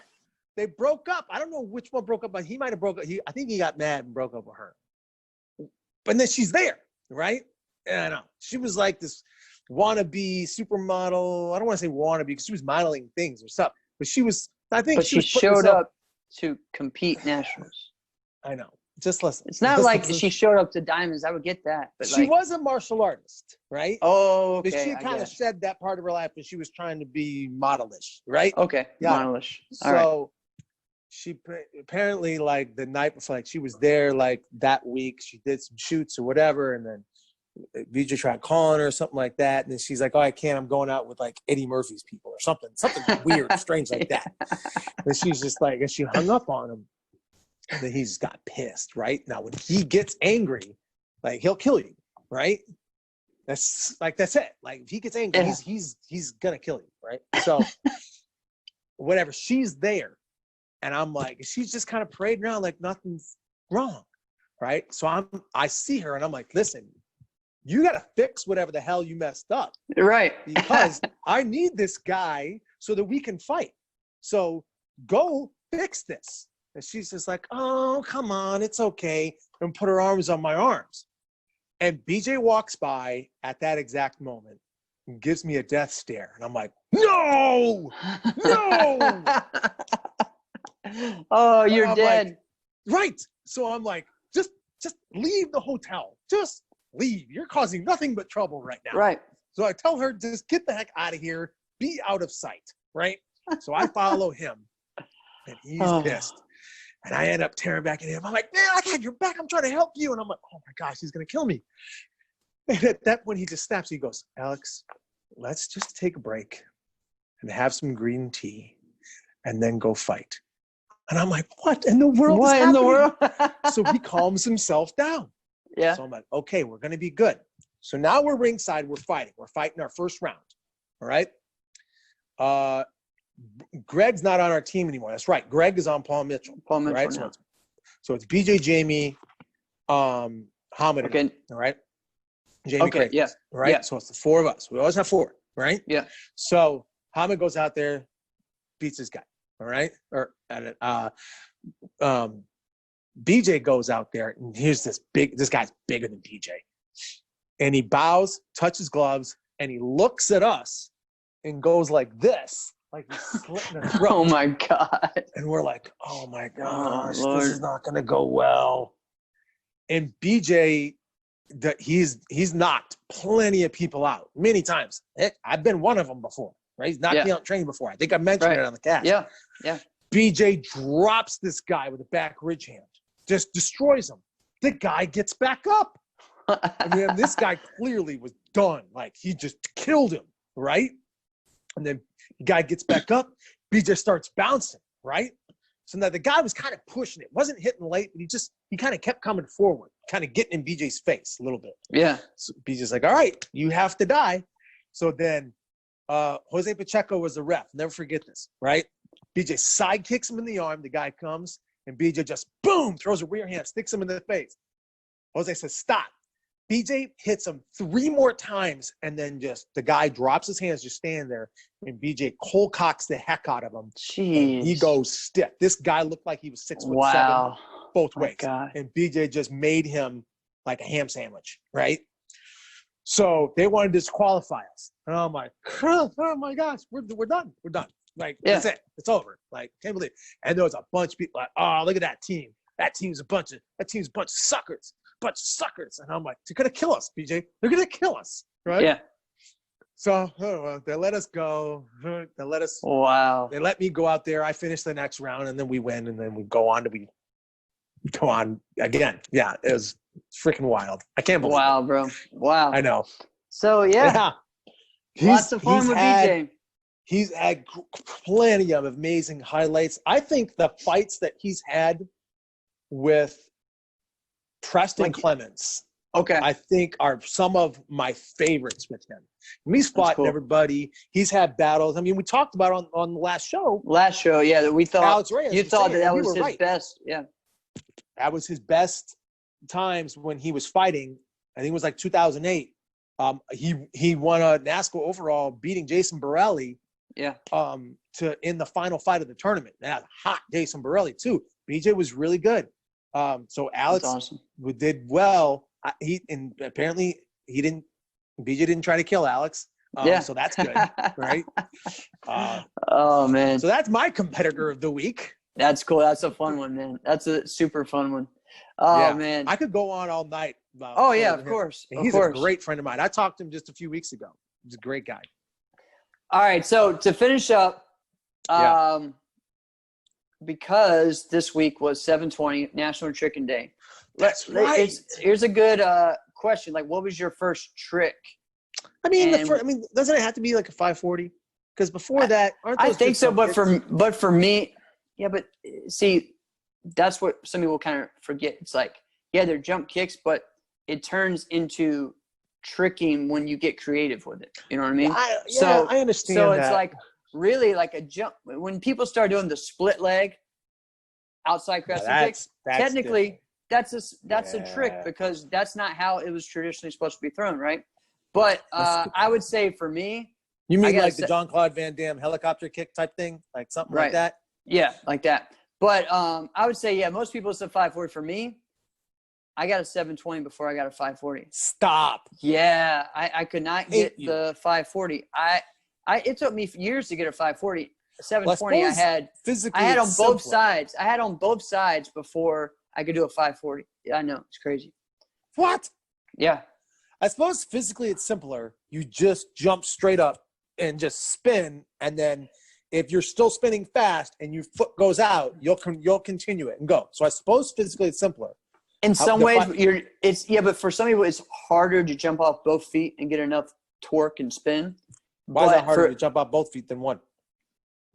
[SPEAKER 1] They broke up. I don't know which one broke up, but he might have broke up. I think he got mad and broke up with her. But then she's there, right? And I know. She was like this wannabe supermodel. I don't want to say wannabe because she was modeling things or stuff. But she was, I think
[SPEAKER 2] she showed up to compete nationals.
[SPEAKER 1] I know. Just listen.
[SPEAKER 2] It's not like she showed up to Diamonds. I would get that. But
[SPEAKER 1] she was a martial artist, right?
[SPEAKER 2] Oh, okay.
[SPEAKER 1] But she kind of shed that part of her life, and she was trying to be modelish, right?
[SPEAKER 2] Okay, modelish.
[SPEAKER 1] So she apparently, like, the night before, like, she was there like that week. She did some shoots or whatever, and then VJ tried calling her or something like that, and then she's like, "Oh, I can't. I'm going out with like Eddie Murphy's people or something weird, strange like that." And she's just like, and she hung up on him. And then he just got pissed, right? Now, when he gets angry, like, he'll kill you, right? That's it. Like, if he gets angry, he's gonna kill you, right? So, whatever. She's there. And I'm like, she's just kind of parading around like nothing's wrong, right? So I see her and I'm like, listen, you got to fix whatever the hell you messed up.
[SPEAKER 2] Right.
[SPEAKER 1] Because I need this guy so that we can fight. So go fix this. And she's just like, oh, come on, it's okay. And put her arms on my arms. And BJ walks by at that exact moment and gives me a death stare. And I'm like, no, no.
[SPEAKER 2] Oh, you're dead.
[SPEAKER 1] Like, right. So I'm like, just leave the hotel. Just leave. You're causing nothing but trouble right now.
[SPEAKER 2] Right.
[SPEAKER 1] So I tell her, just get the heck out of here. Be out of sight. Right. So I follow him, and he's pissed. And I end up tearing back at him. I'm like, man, I got your back. I'm trying to help you. And I'm like, oh my gosh, he's going to kill me. And at that point, he just snaps. He goes, Alex, let's just take a break and have some green tea and then go fight. And I'm like, what in the world is happening? What in the world? So he calms himself down.
[SPEAKER 2] Yeah.
[SPEAKER 1] So I'm like, okay, we're going to be good. So now we're ringside. We're fighting. We're fighting our first round. All right. Greg's not on our team anymore. That's right. Greg is on Paul Mitchell. Right? So it's BJ, Jamie, Hamid.
[SPEAKER 2] Okay.
[SPEAKER 1] All right. Jamie.
[SPEAKER 2] Okay. Yeah.
[SPEAKER 1] Right. Yeah. So it's the four of us. We always have four. Right.
[SPEAKER 2] Yeah.
[SPEAKER 1] So Hamid goes out there, beats this guy. All right. BJ goes out there, and here's this guy's bigger than BJ. And he bows, touches gloves, and he looks at us and goes like this, like he's slitting the throat.
[SPEAKER 2] Oh my God.
[SPEAKER 1] And we're like, oh my gosh,
[SPEAKER 2] Lord.
[SPEAKER 1] this is not going to go well. And BJ, he's knocked plenty of people out many times. Heck, I've been one of them before, right? He's knocked me out training before. I think I mentioned it on the cast.
[SPEAKER 2] Yeah, yeah.
[SPEAKER 1] BJ drops this guy with a back ridge hand, just destroys him. The guy gets back up. I mean, this guy clearly was done. Like, he just killed him, right? And then the guy gets back up. BJ starts bouncing, right? So now the guy was kind of pushing it. Wasn't hitting late, but he kind of kept coming forward, kind of getting in BJ's face a little bit.
[SPEAKER 2] Yeah.
[SPEAKER 1] So BJ's like, all right, you have to die. So then Jose Pacheco was the ref. Never forget this, right? BJ side kicks him in the arm. The guy comes, and BJ just, boom, throws a rear hand, sticks him in the face. Jose says, stop. BJ hits him 3 more times, and then just the guy drops his hands, just standing there, and BJ cold cocks the heck out of him.
[SPEAKER 2] Jeez.
[SPEAKER 1] He goes stiff. This guy looked like he was 6'7", both ways.
[SPEAKER 2] God.
[SPEAKER 1] And BJ just made him like a ham sandwich, right? So they wanted to disqualify us. And I'm like, oh my gosh, we're done. We're done. Like, that's it. It's over. Like, can't believe it. And there was a bunch of people like, oh, look at that team. That team's a bunch of suckers. Bunch of suckers. And I'm like, they're gonna kill us, BJ. They're gonna kill us, right?
[SPEAKER 2] Yeah.
[SPEAKER 1] So they let us go. They let us.
[SPEAKER 2] Wow.
[SPEAKER 1] They let me go out there. I finished the next round, and then we win, and then we go on again. Yeah, it was freaking wild. I can't believe.
[SPEAKER 2] Wow,
[SPEAKER 1] it.
[SPEAKER 2] bro. Wow.
[SPEAKER 1] I know.
[SPEAKER 2] So yeah. Lots of fun with BJ.
[SPEAKER 1] He's had plenty of amazing highlights. I think the fights that he's had with Preston Clements, I think are some of my favorites with him. He's fought everybody. He's had battles. I mean, we talked about on the last show.
[SPEAKER 2] Yeah, that we thought
[SPEAKER 1] Alex Reyes,
[SPEAKER 2] you thought that was his best. Yeah,
[SPEAKER 1] that was his best times when he was fighting. I think it was like 2008. He won a NASCAR overall, beating Jason Borelli.
[SPEAKER 2] Yeah.
[SPEAKER 1] In the final fight of the tournament. That hot Jason Borelli too. BJ was really good. So Alex did well. Apparently BJ didn't try to kill Alex. So that's good, right?
[SPEAKER 2] Oh man.
[SPEAKER 1] So that's my competitor of the week.
[SPEAKER 2] That's cool. That's a fun one, man. That's a super fun one. Oh man.
[SPEAKER 1] I could go on all night about
[SPEAKER 2] of course.
[SPEAKER 1] He's a great friend of mine. I talked to him just a few weeks ago. He's a great guy.
[SPEAKER 2] All right. So to finish up, because this week was 7/20 National Tricking Day.
[SPEAKER 1] That's right.
[SPEAKER 2] Here's a good question. Like, what was your first trick?
[SPEAKER 1] I mean, doesn't it have to be like a 540? Because before that, aren't those
[SPEAKER 2] I think so. But for me, but see, that's what some people kind of forget. It's like, they're jump kicks, but it turns into tricking when you get creative with it. You know what I mean?
[SPEAKER 1] I understand.
[SPEAKER 2] So it's like really like a jump. When people start doing the split leg outside crescent kicks, technically that's a trick, because that's not how it was traditionally supposed to be thrown, right? But I would say for me,
[SPEAKER 1] you mean like the Jean-Claude Van Damme helicopter kick type thing, like something like that?
[SPEAKER 2] Yeah, like that. But I would say most people said 540. For me, I got a 720 before I got a 540.
[SPEAKER 1] Stop.
[SPEAKER 2] Yeah, I could not get the 540. It took me years to get a 540. 720 I had on both sides. I had on both sides before I could do a 540. Yeah, I know, it's crazy.
[SPEAKER 1] What?
[SPEAKER 2] Yeah.
[SPEAKER 1] I suppose physically it's simpler. You just jump straight up and just spin, and then if you're still spinning fast and your foot goes out, you'll continue it and go. So I suppose physically it's simpler.
[SPEAKER 2] In some ways, but for some people, it's harder to jump off both feet and get enough torque and spin.
[SPEAKER 1] Why is it harder to jump off both feet than one?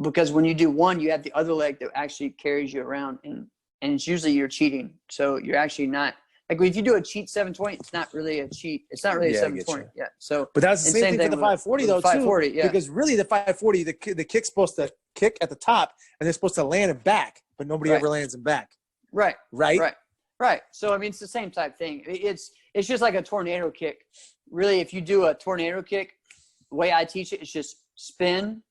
[SPEAKER 2] Because when you do one, you have the other leg that actually carries you around, and it's usually you're cheating. So you're actually not like if you do a cheat 720, it's not really a cheat. It's not really a 720. Yeah. So,
[SPEAKER 1] but that's the same thing for the 540 though,
[SPEAKER 2] 540,
[SPEAKER 1] too.
[SPEAKER 2] Yeah.
[SPEAKER 1] Because really, the 540, the kick's supposed to kick at the top, and they're supposed to land it back, but nobody ever lands them back.
[SPEAKER 2] Right.
[SPEAKER 1] Right.
[SPEAKER 2] So I mean, it's the same type thing. It's just like a tornado kick. Really, if you do a tornado kick, the way I teach it is just spin,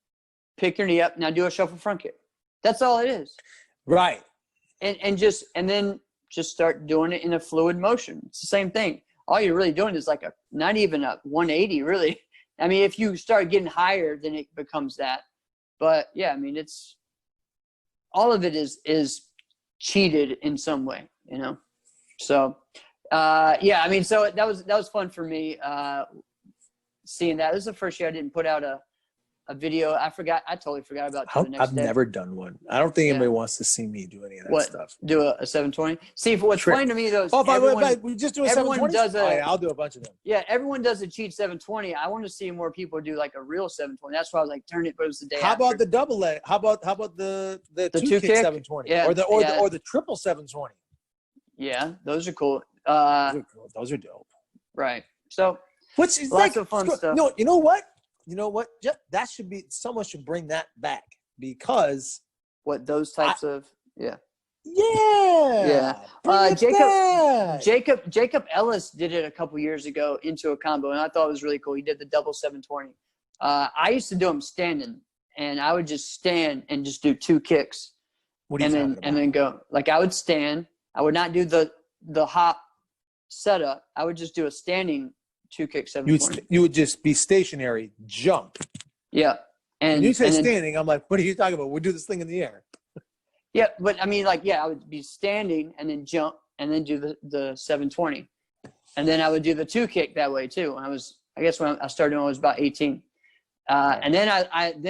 [SPEAKER 2] pick your knee up, now do a shuffle front kick. That's all it is.
[SPEAKER 1] Right.
[SPEAKER 2] And then just start doing it in a fluid motion. It's the same thing. All you're really doing is like not even a 180, really. I mean, if you start getting higher, then it becomes that. But yeah, I mean, it's all of it is cheated in some way, you know? So, yeah, I mean, so that was fun for me, seeing that. This is the first year I didn't put out a video. I totally forgot about it the next
[SPEAKER 1] I've
[SPEAKER 2] day.
[SPEAKER 1] never done one. I don't think anybody wants to see me do any of that stuff.
[SPEAKER 2] Do a 720? See, what's funny to me though is
[SPEAKER 1] we just do a 720? I'll do a bunch of them.
[SPEAKER 2] Yeah, everyone does a cheat 720. I want to see more people do like a real 720. That's why I was like, turn it, but it was the day
[SPEAKER 1] How
[SPEAKER 2] after.
[SPEAKER 1] about the double leg? How about the two kick 720?
[SPEAKER 2] Yeah,
[SPEAKER 1] or the triple 720?
[SPEAKER 2] Yeah, those are cool.
[SPEAKER 1] Those are dope.
[SPEAKER 2] Right. So
[SPEAKER 1] which is
[SPEAKER 2] lots of fun stuff.
[SPEAKER 1] You know what? That should be, someone should bring that back, because
[SPEAKER 2] those types of Jacob Ellis did it a couple years ago into a combo, and I thought it was really cool. He did the double 720. I used to do them standing, and I would just stand and just do 2 kicks, and then go. Like, I would stand. I would not do the hop setup. I would just do a standing 2 kick 720.
[SPEAKER 1] You would just be stationary, jump.
[SPEAKER 2] Yeah.
[SPEAKER 1] And when you say standing, I'm like, what are you talking about? We'll do this thing in the air.
[SPEAKER 2] Yeah, but I mean, like, I would be standing and then jump and then do the 720. And then I would do the 2 kick that way too. When I started when I was about 18. And then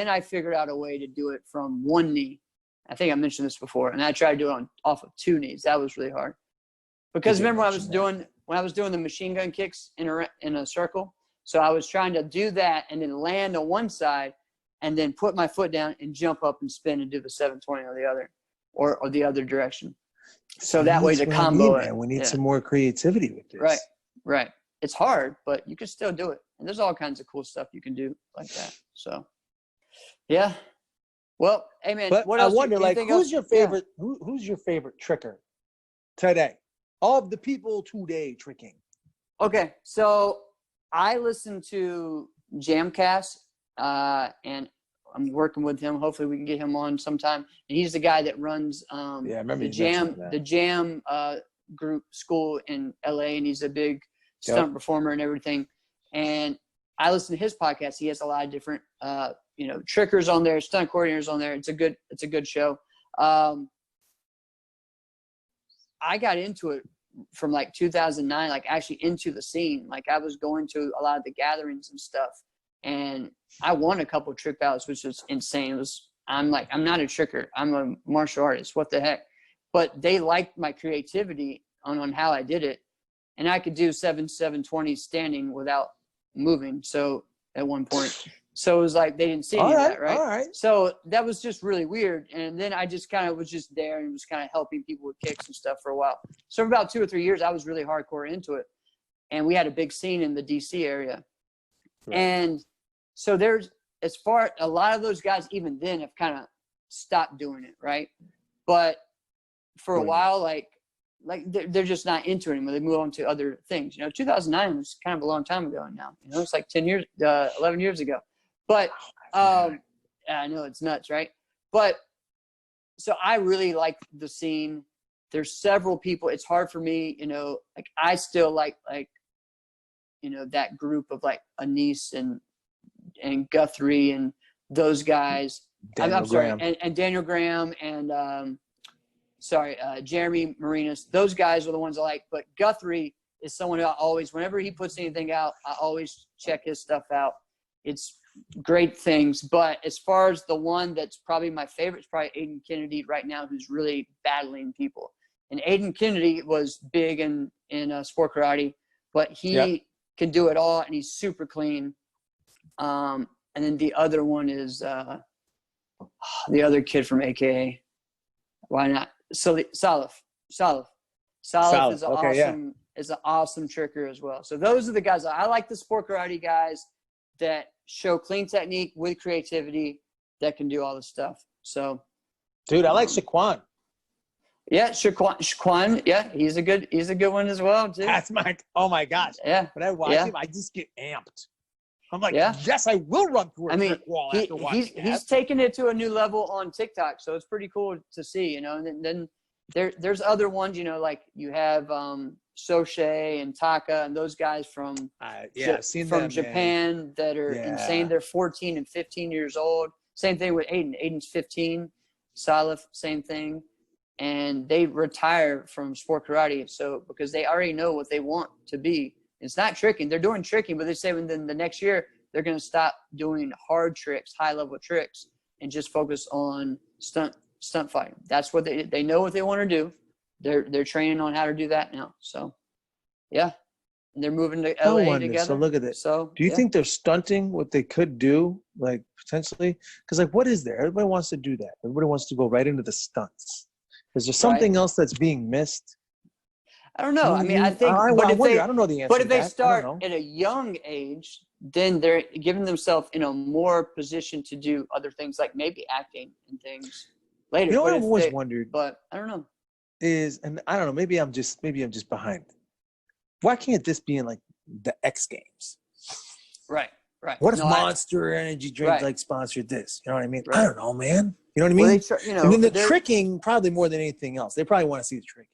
[SPEAKER 2] I figured out a way to do it from one knee. I think I mentioned this before, and I tried to do it off of 2 knees. That was really hard. Because remember when I was doing the machine gun kicks in a circle, so I was trying to do that and then land on one side and then put my foot down and jump up and spin and do the 720 on the other, or the other direction. So that way to combo it.
[SPEAKER 1] We need some more creativity with this.
[SPEAKER 2] Right. It's hard, but you can still do it. And there's all kinds of cool stuff you can do like that. So, yeah. Well, hey man,
[SPEAKER 1] but
[SPEAKER 2] what else?
[SPEAKER 1] I wonder, who's your favorite? Yeah. Who's your favorite tricker today? Of the people today tricking.
[SPEAKER 2] Okay, so I listen to Jamcast, and I'm working with him. Hopefully, we can get him on sometime. And he's the guy that runs the Jam group school in LA, and he's a big stunt performer and everything. And I listen to his podcast. He has a lot of different trickers on there, stunt coordinators on there. It's a good show. I got into it from like 2009, like actually into the scene. Like, I was going to a lot of the gatherings and stuff, and I won a couple of trick battles, which was insane. I'm not a tricker. I'm a martial artist. What the heck? But they liked my creativity on how I did it. And I could do 720 standing without moving. So at one point, so it was like, they didn't see any of that, right?
[SPEAKER 1] All right.
[SPEAKER 2] So that was just really weird. And then I just kind of was just there and was kind of helping people with kicks and stuff for a while. So for about 2 or 3 years, I was really hardcore into it. And we had a big scene in the DC area. Right. And so a lot of those guys even then have kind of stopped doing it, right? But for a while, like they're just not into it anymore. They move on to other things. 2009 was kind of a long time ago now. It's like 11 years ago. But I know, it's nuts, right? But so I really like the scene. There's several people. It's hard for me, like I still like that group of like Anise and Guthrie and those guys. I'm sorry, and Daniel Graham and Jeremy Marinas. Those guys are the ones I like. But Guthrie is someone who I always, whenever he puts anything out, I always check his stuff out. It's great things. But as far as the one that's probably my favorite is probably Aiden Kennedy right now, who's really battling people. And Aiden Kennedy was big in sport karate, but he can do it all, and he's super clean. And then the other one is the other kid from AKA. Why not? Salif is awesome. Is an awesome tricker as well. So those are the guys. I like the sport karate guys that show clean technique with creativity that can do all this stuff. So,
[SPEAKER 1] dude, I like Shaquan.
[SPEAKER 2] Yeah, Shaquan. Yeah, he's a good one as well, too.
[SPEAKER 1] Oh my gosh.
[SPEAKER 2] Yeah.
[SPEAKER 1] When I watch him, I just get amped. I'm like, yes, I will run through a brick wall after watching that.
[SPEAKER 2] He's taken it to a new level on TikTok, so it's pretty cool to see, And then there's other ones, like you have Soche and Taka and those guys from
[SPEAKER 1] I've seen them,
[SPEAKER 2] Japan that are insane. They're 14 and 15 years old. Same thing with Aiden. Aiden's 15. Salif, same thing. And they retire from sport karate. So because they already know what they want to be. It's not tricking. They're doing tricking, but they say within the next year, they're going to stop doing hard tricks, high-level tricks, and just focus on stunt fighting. That's what they know what they want to do. They're training on how to do that now. So, yeah. And they're moving to LA together.
[SPEAKER 1] So look at this.
[SPEAKER 2] So,
[SPEAKER 1] do you think they're stunting what they could do, like potentially? Because like, what is there? Everybody wants to do that. Everybody wants to go right into the stunts. Is there something else that's being missed?
[SPEAKER 2] I don't know. I mean, I think,
[SPEAKER 1] I don't know the answer.
[SPEAKER 2] But if they start at a young age, then they're giving themselves in a more position to do other things, like maybe acting and things later.
[SPEAKER 1] You know what I've always wondered,
[SPEAKER 2] but I don't know.
[SPEAKER 1] And I don't know. Maybe I'm just behind. Why can't this be in like the X Games?
[SPEAKER 2] Right.
[SPEAKER 1] What if Monster Energy drink like sponsored this? You know what I mean? I don't know, man. You know what I mean?
[SPEAKER 2] Well,
[SPEAKER 1] and then the tricking, probably more than anything else. They probably want to see the tricking.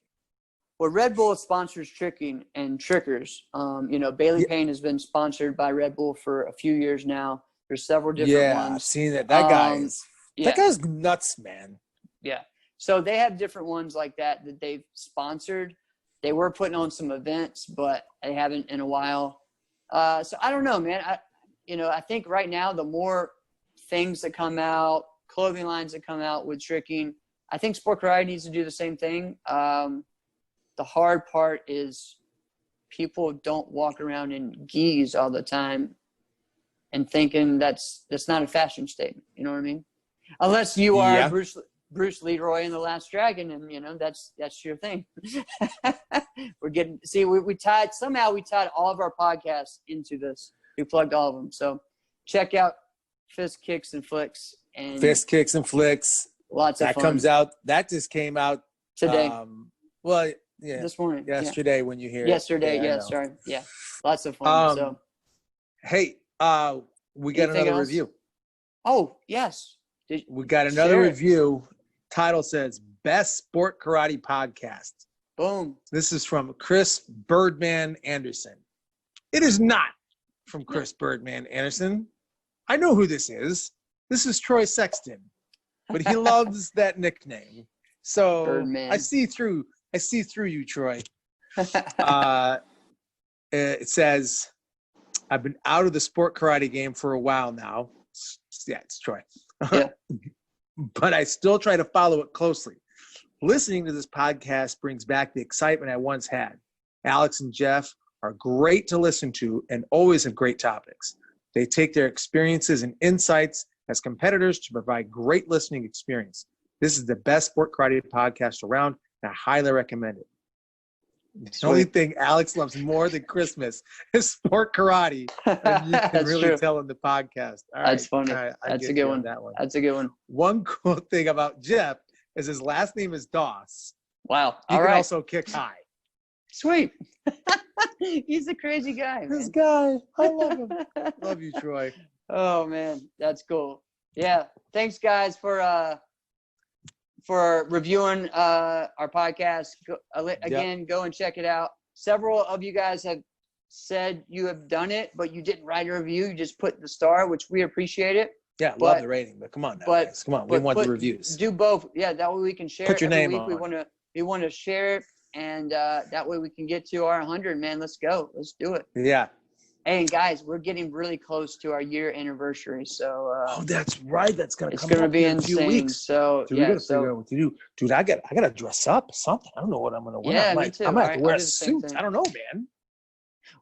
[SPEAKER 2] Well, Red Bull sponsors tricking and trickers. Bailey Payne has been sponsored by Red Bull for a few years now. There's several different ones.
[SPEAKER 1] I've seen that. That guy's nuts, man.
[SPEAKER 2] Yeah. So they have different ones like that they've sponsored. They were putting on some events, but they haven't in a while. So I don't know, man. I think right now the more things that come out, clothing lines that come out with tricking, I think sport karate needs to do the same thing. The hard part is people don't walk around in gis all the time and thinking that's not a fashion statement. You know what I mean? Unless you are Bruce Leroy in The Last Dragon, and that's your thing. We tied all of our podcasts into this. We plugged all of them. So check out Fist Kicks and Flicks. And
[SPEAKER 1] Fist Kicks and Flicks.
[SPEAKER 2] Lots of fun.
[SPEAKER 1] That just came out
[SPEAKER 2] today.
[SPEAKER 1] This
[SPEAKER 2] morning.
[SPEAKER 1] Yesterday when you hear
[SPEAKER 2] yesterday,
[SPEAKER 1] it.
[SPEAKER 2] Sorry. Yeah. Lots of fun.
[SPEAKER 1] Hey, we got another review.
[SPEAKER 2] Oh, yes.
[SPEAKER 1] We got another review. Title says Best Sport Karate Podcast.
[SPEAKER 2] Boom.
[SPEAKER 1] This is from Chris Birdman Anderson. It is not from Chris Birdman Anderson. I know who this is. This is Troy Sexton, but he loves that nickname. So Birdman. I see through you, Troy. It says, I've been out of the sport karate game for a while now. Yeah, it's Troy.
[SPEAKER 2] Yeah.
[SPEAKER 1] But I still try to follow it closely. Listening to this podcast brings back the excitement I once had. Alex and Jeff are great to listen to and always have great topics. They take their experiences and insights as competitors to provide great listening experience. This is the best sport karate podcast around, and I highly recommend it. The only thing Alex loves more than Christmas is sport karate. And you can really tell in the podcast. All right.
[SPEAKER 2] That's funny. That's a good one. That's a good one.
[SPEAKER 1] One cool thing about Jeff is his last name is Doss.
[SPEAKER 2] Wow.
[SPEAKER 1] He can also kick high.
[SPEAKER 2] Sweet. He's a crazy guy, man.
[SPEAKER 1] This guy. I love him. Love you, Troy.
[SPEAKER 2] Oh, man. That's cool. Yeah. Thanks, guys, for reviewing our podcast. Go and check it out. Several of you guys have said you have done it, but you didn't write a review. You just put the star, which we appreciate it.
[SPEAKER 1] Yeah, love the rating, but come on now, guys. Come on, we want the reviews.
[SPEAKER 2] Do both. Yeah, that way we can share.
[SPEAKER 1] Put your name on.
[SPEAKER 2] We want to share it, and that way we can get to our 100. Man, let's go. Let's do it.
[SPEAKER 1] Yeah.
[SPEAKER 2] Hey, and guys, we're getting really close to our year anniversary. So.
[SPEAKER 1] Oh, that's right. That's gonna come.
[SPEAKER 2] It's gonna be insane.
[SPEAKER 1] In a few weeks.
[SPEAKER 2] So
[SPEAKER 1] we gotta figure out what to do, dude. I gotta dress up something. I don't know what I'm gonna wear.
[SPEAKER 2] Yeah, me too.
[SPEAKER 1] I might have to wear a suit. I don't know, man.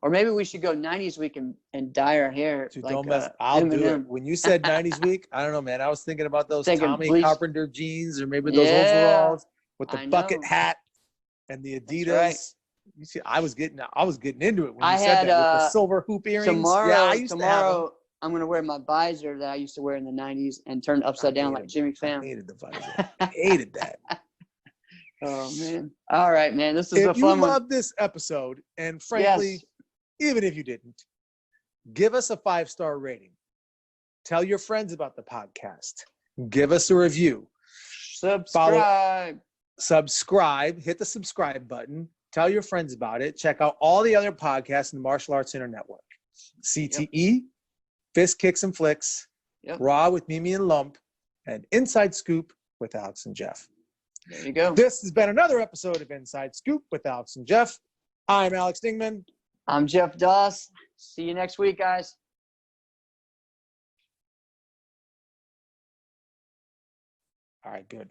[SPEAKER 2] Or maybe we should go 90s week and dye our hair.
[SPEAKER 1] Dude, don't mess. I'll do it. When you said 90s week, I don't know, man. I was thinking about those Tommy Carpenter jeans, or maybe those overalls with the bucket hat and the Adidas. Right. You see, I was getting into it when you said that with the silver hoop earrings.
[SPEAKER 2] Tomorrow, I'm gonna wear my visor that I used to wear in the 90s and turn upside down like Jimmy Pham.
[SPEAKER 1] I hated the visor. I hated that.
[SPEAKER 2] Oh man! All right, man. This is a fun one.
[SPEAKER 1] If you loved this episode, and frankly, even if you didn't, give us a 5-star rating. Tell your friends about the podcast. Give us a review. Subscribe. Hit the subscribe button. Tell your friends about it. Check out all the other podcasts in the Martial Arts Center Network. CTE, Fist Kicks and Flicks,
[SPEAKER 2] Yep.
[SPEAKER 1] Raw with Mimi and Lump, and Inside Scoop with Alex and Jeff.
[SPEAKER 2] There you go.
[SPEAKER 1] This has been another episode of Inside Scoop with Alex and Jeff. I'm Alex Dingmann.
[SPEAKER 2] I'm Jeff Doss. See you next week, guys.
[SPEAKER 1] All right, good.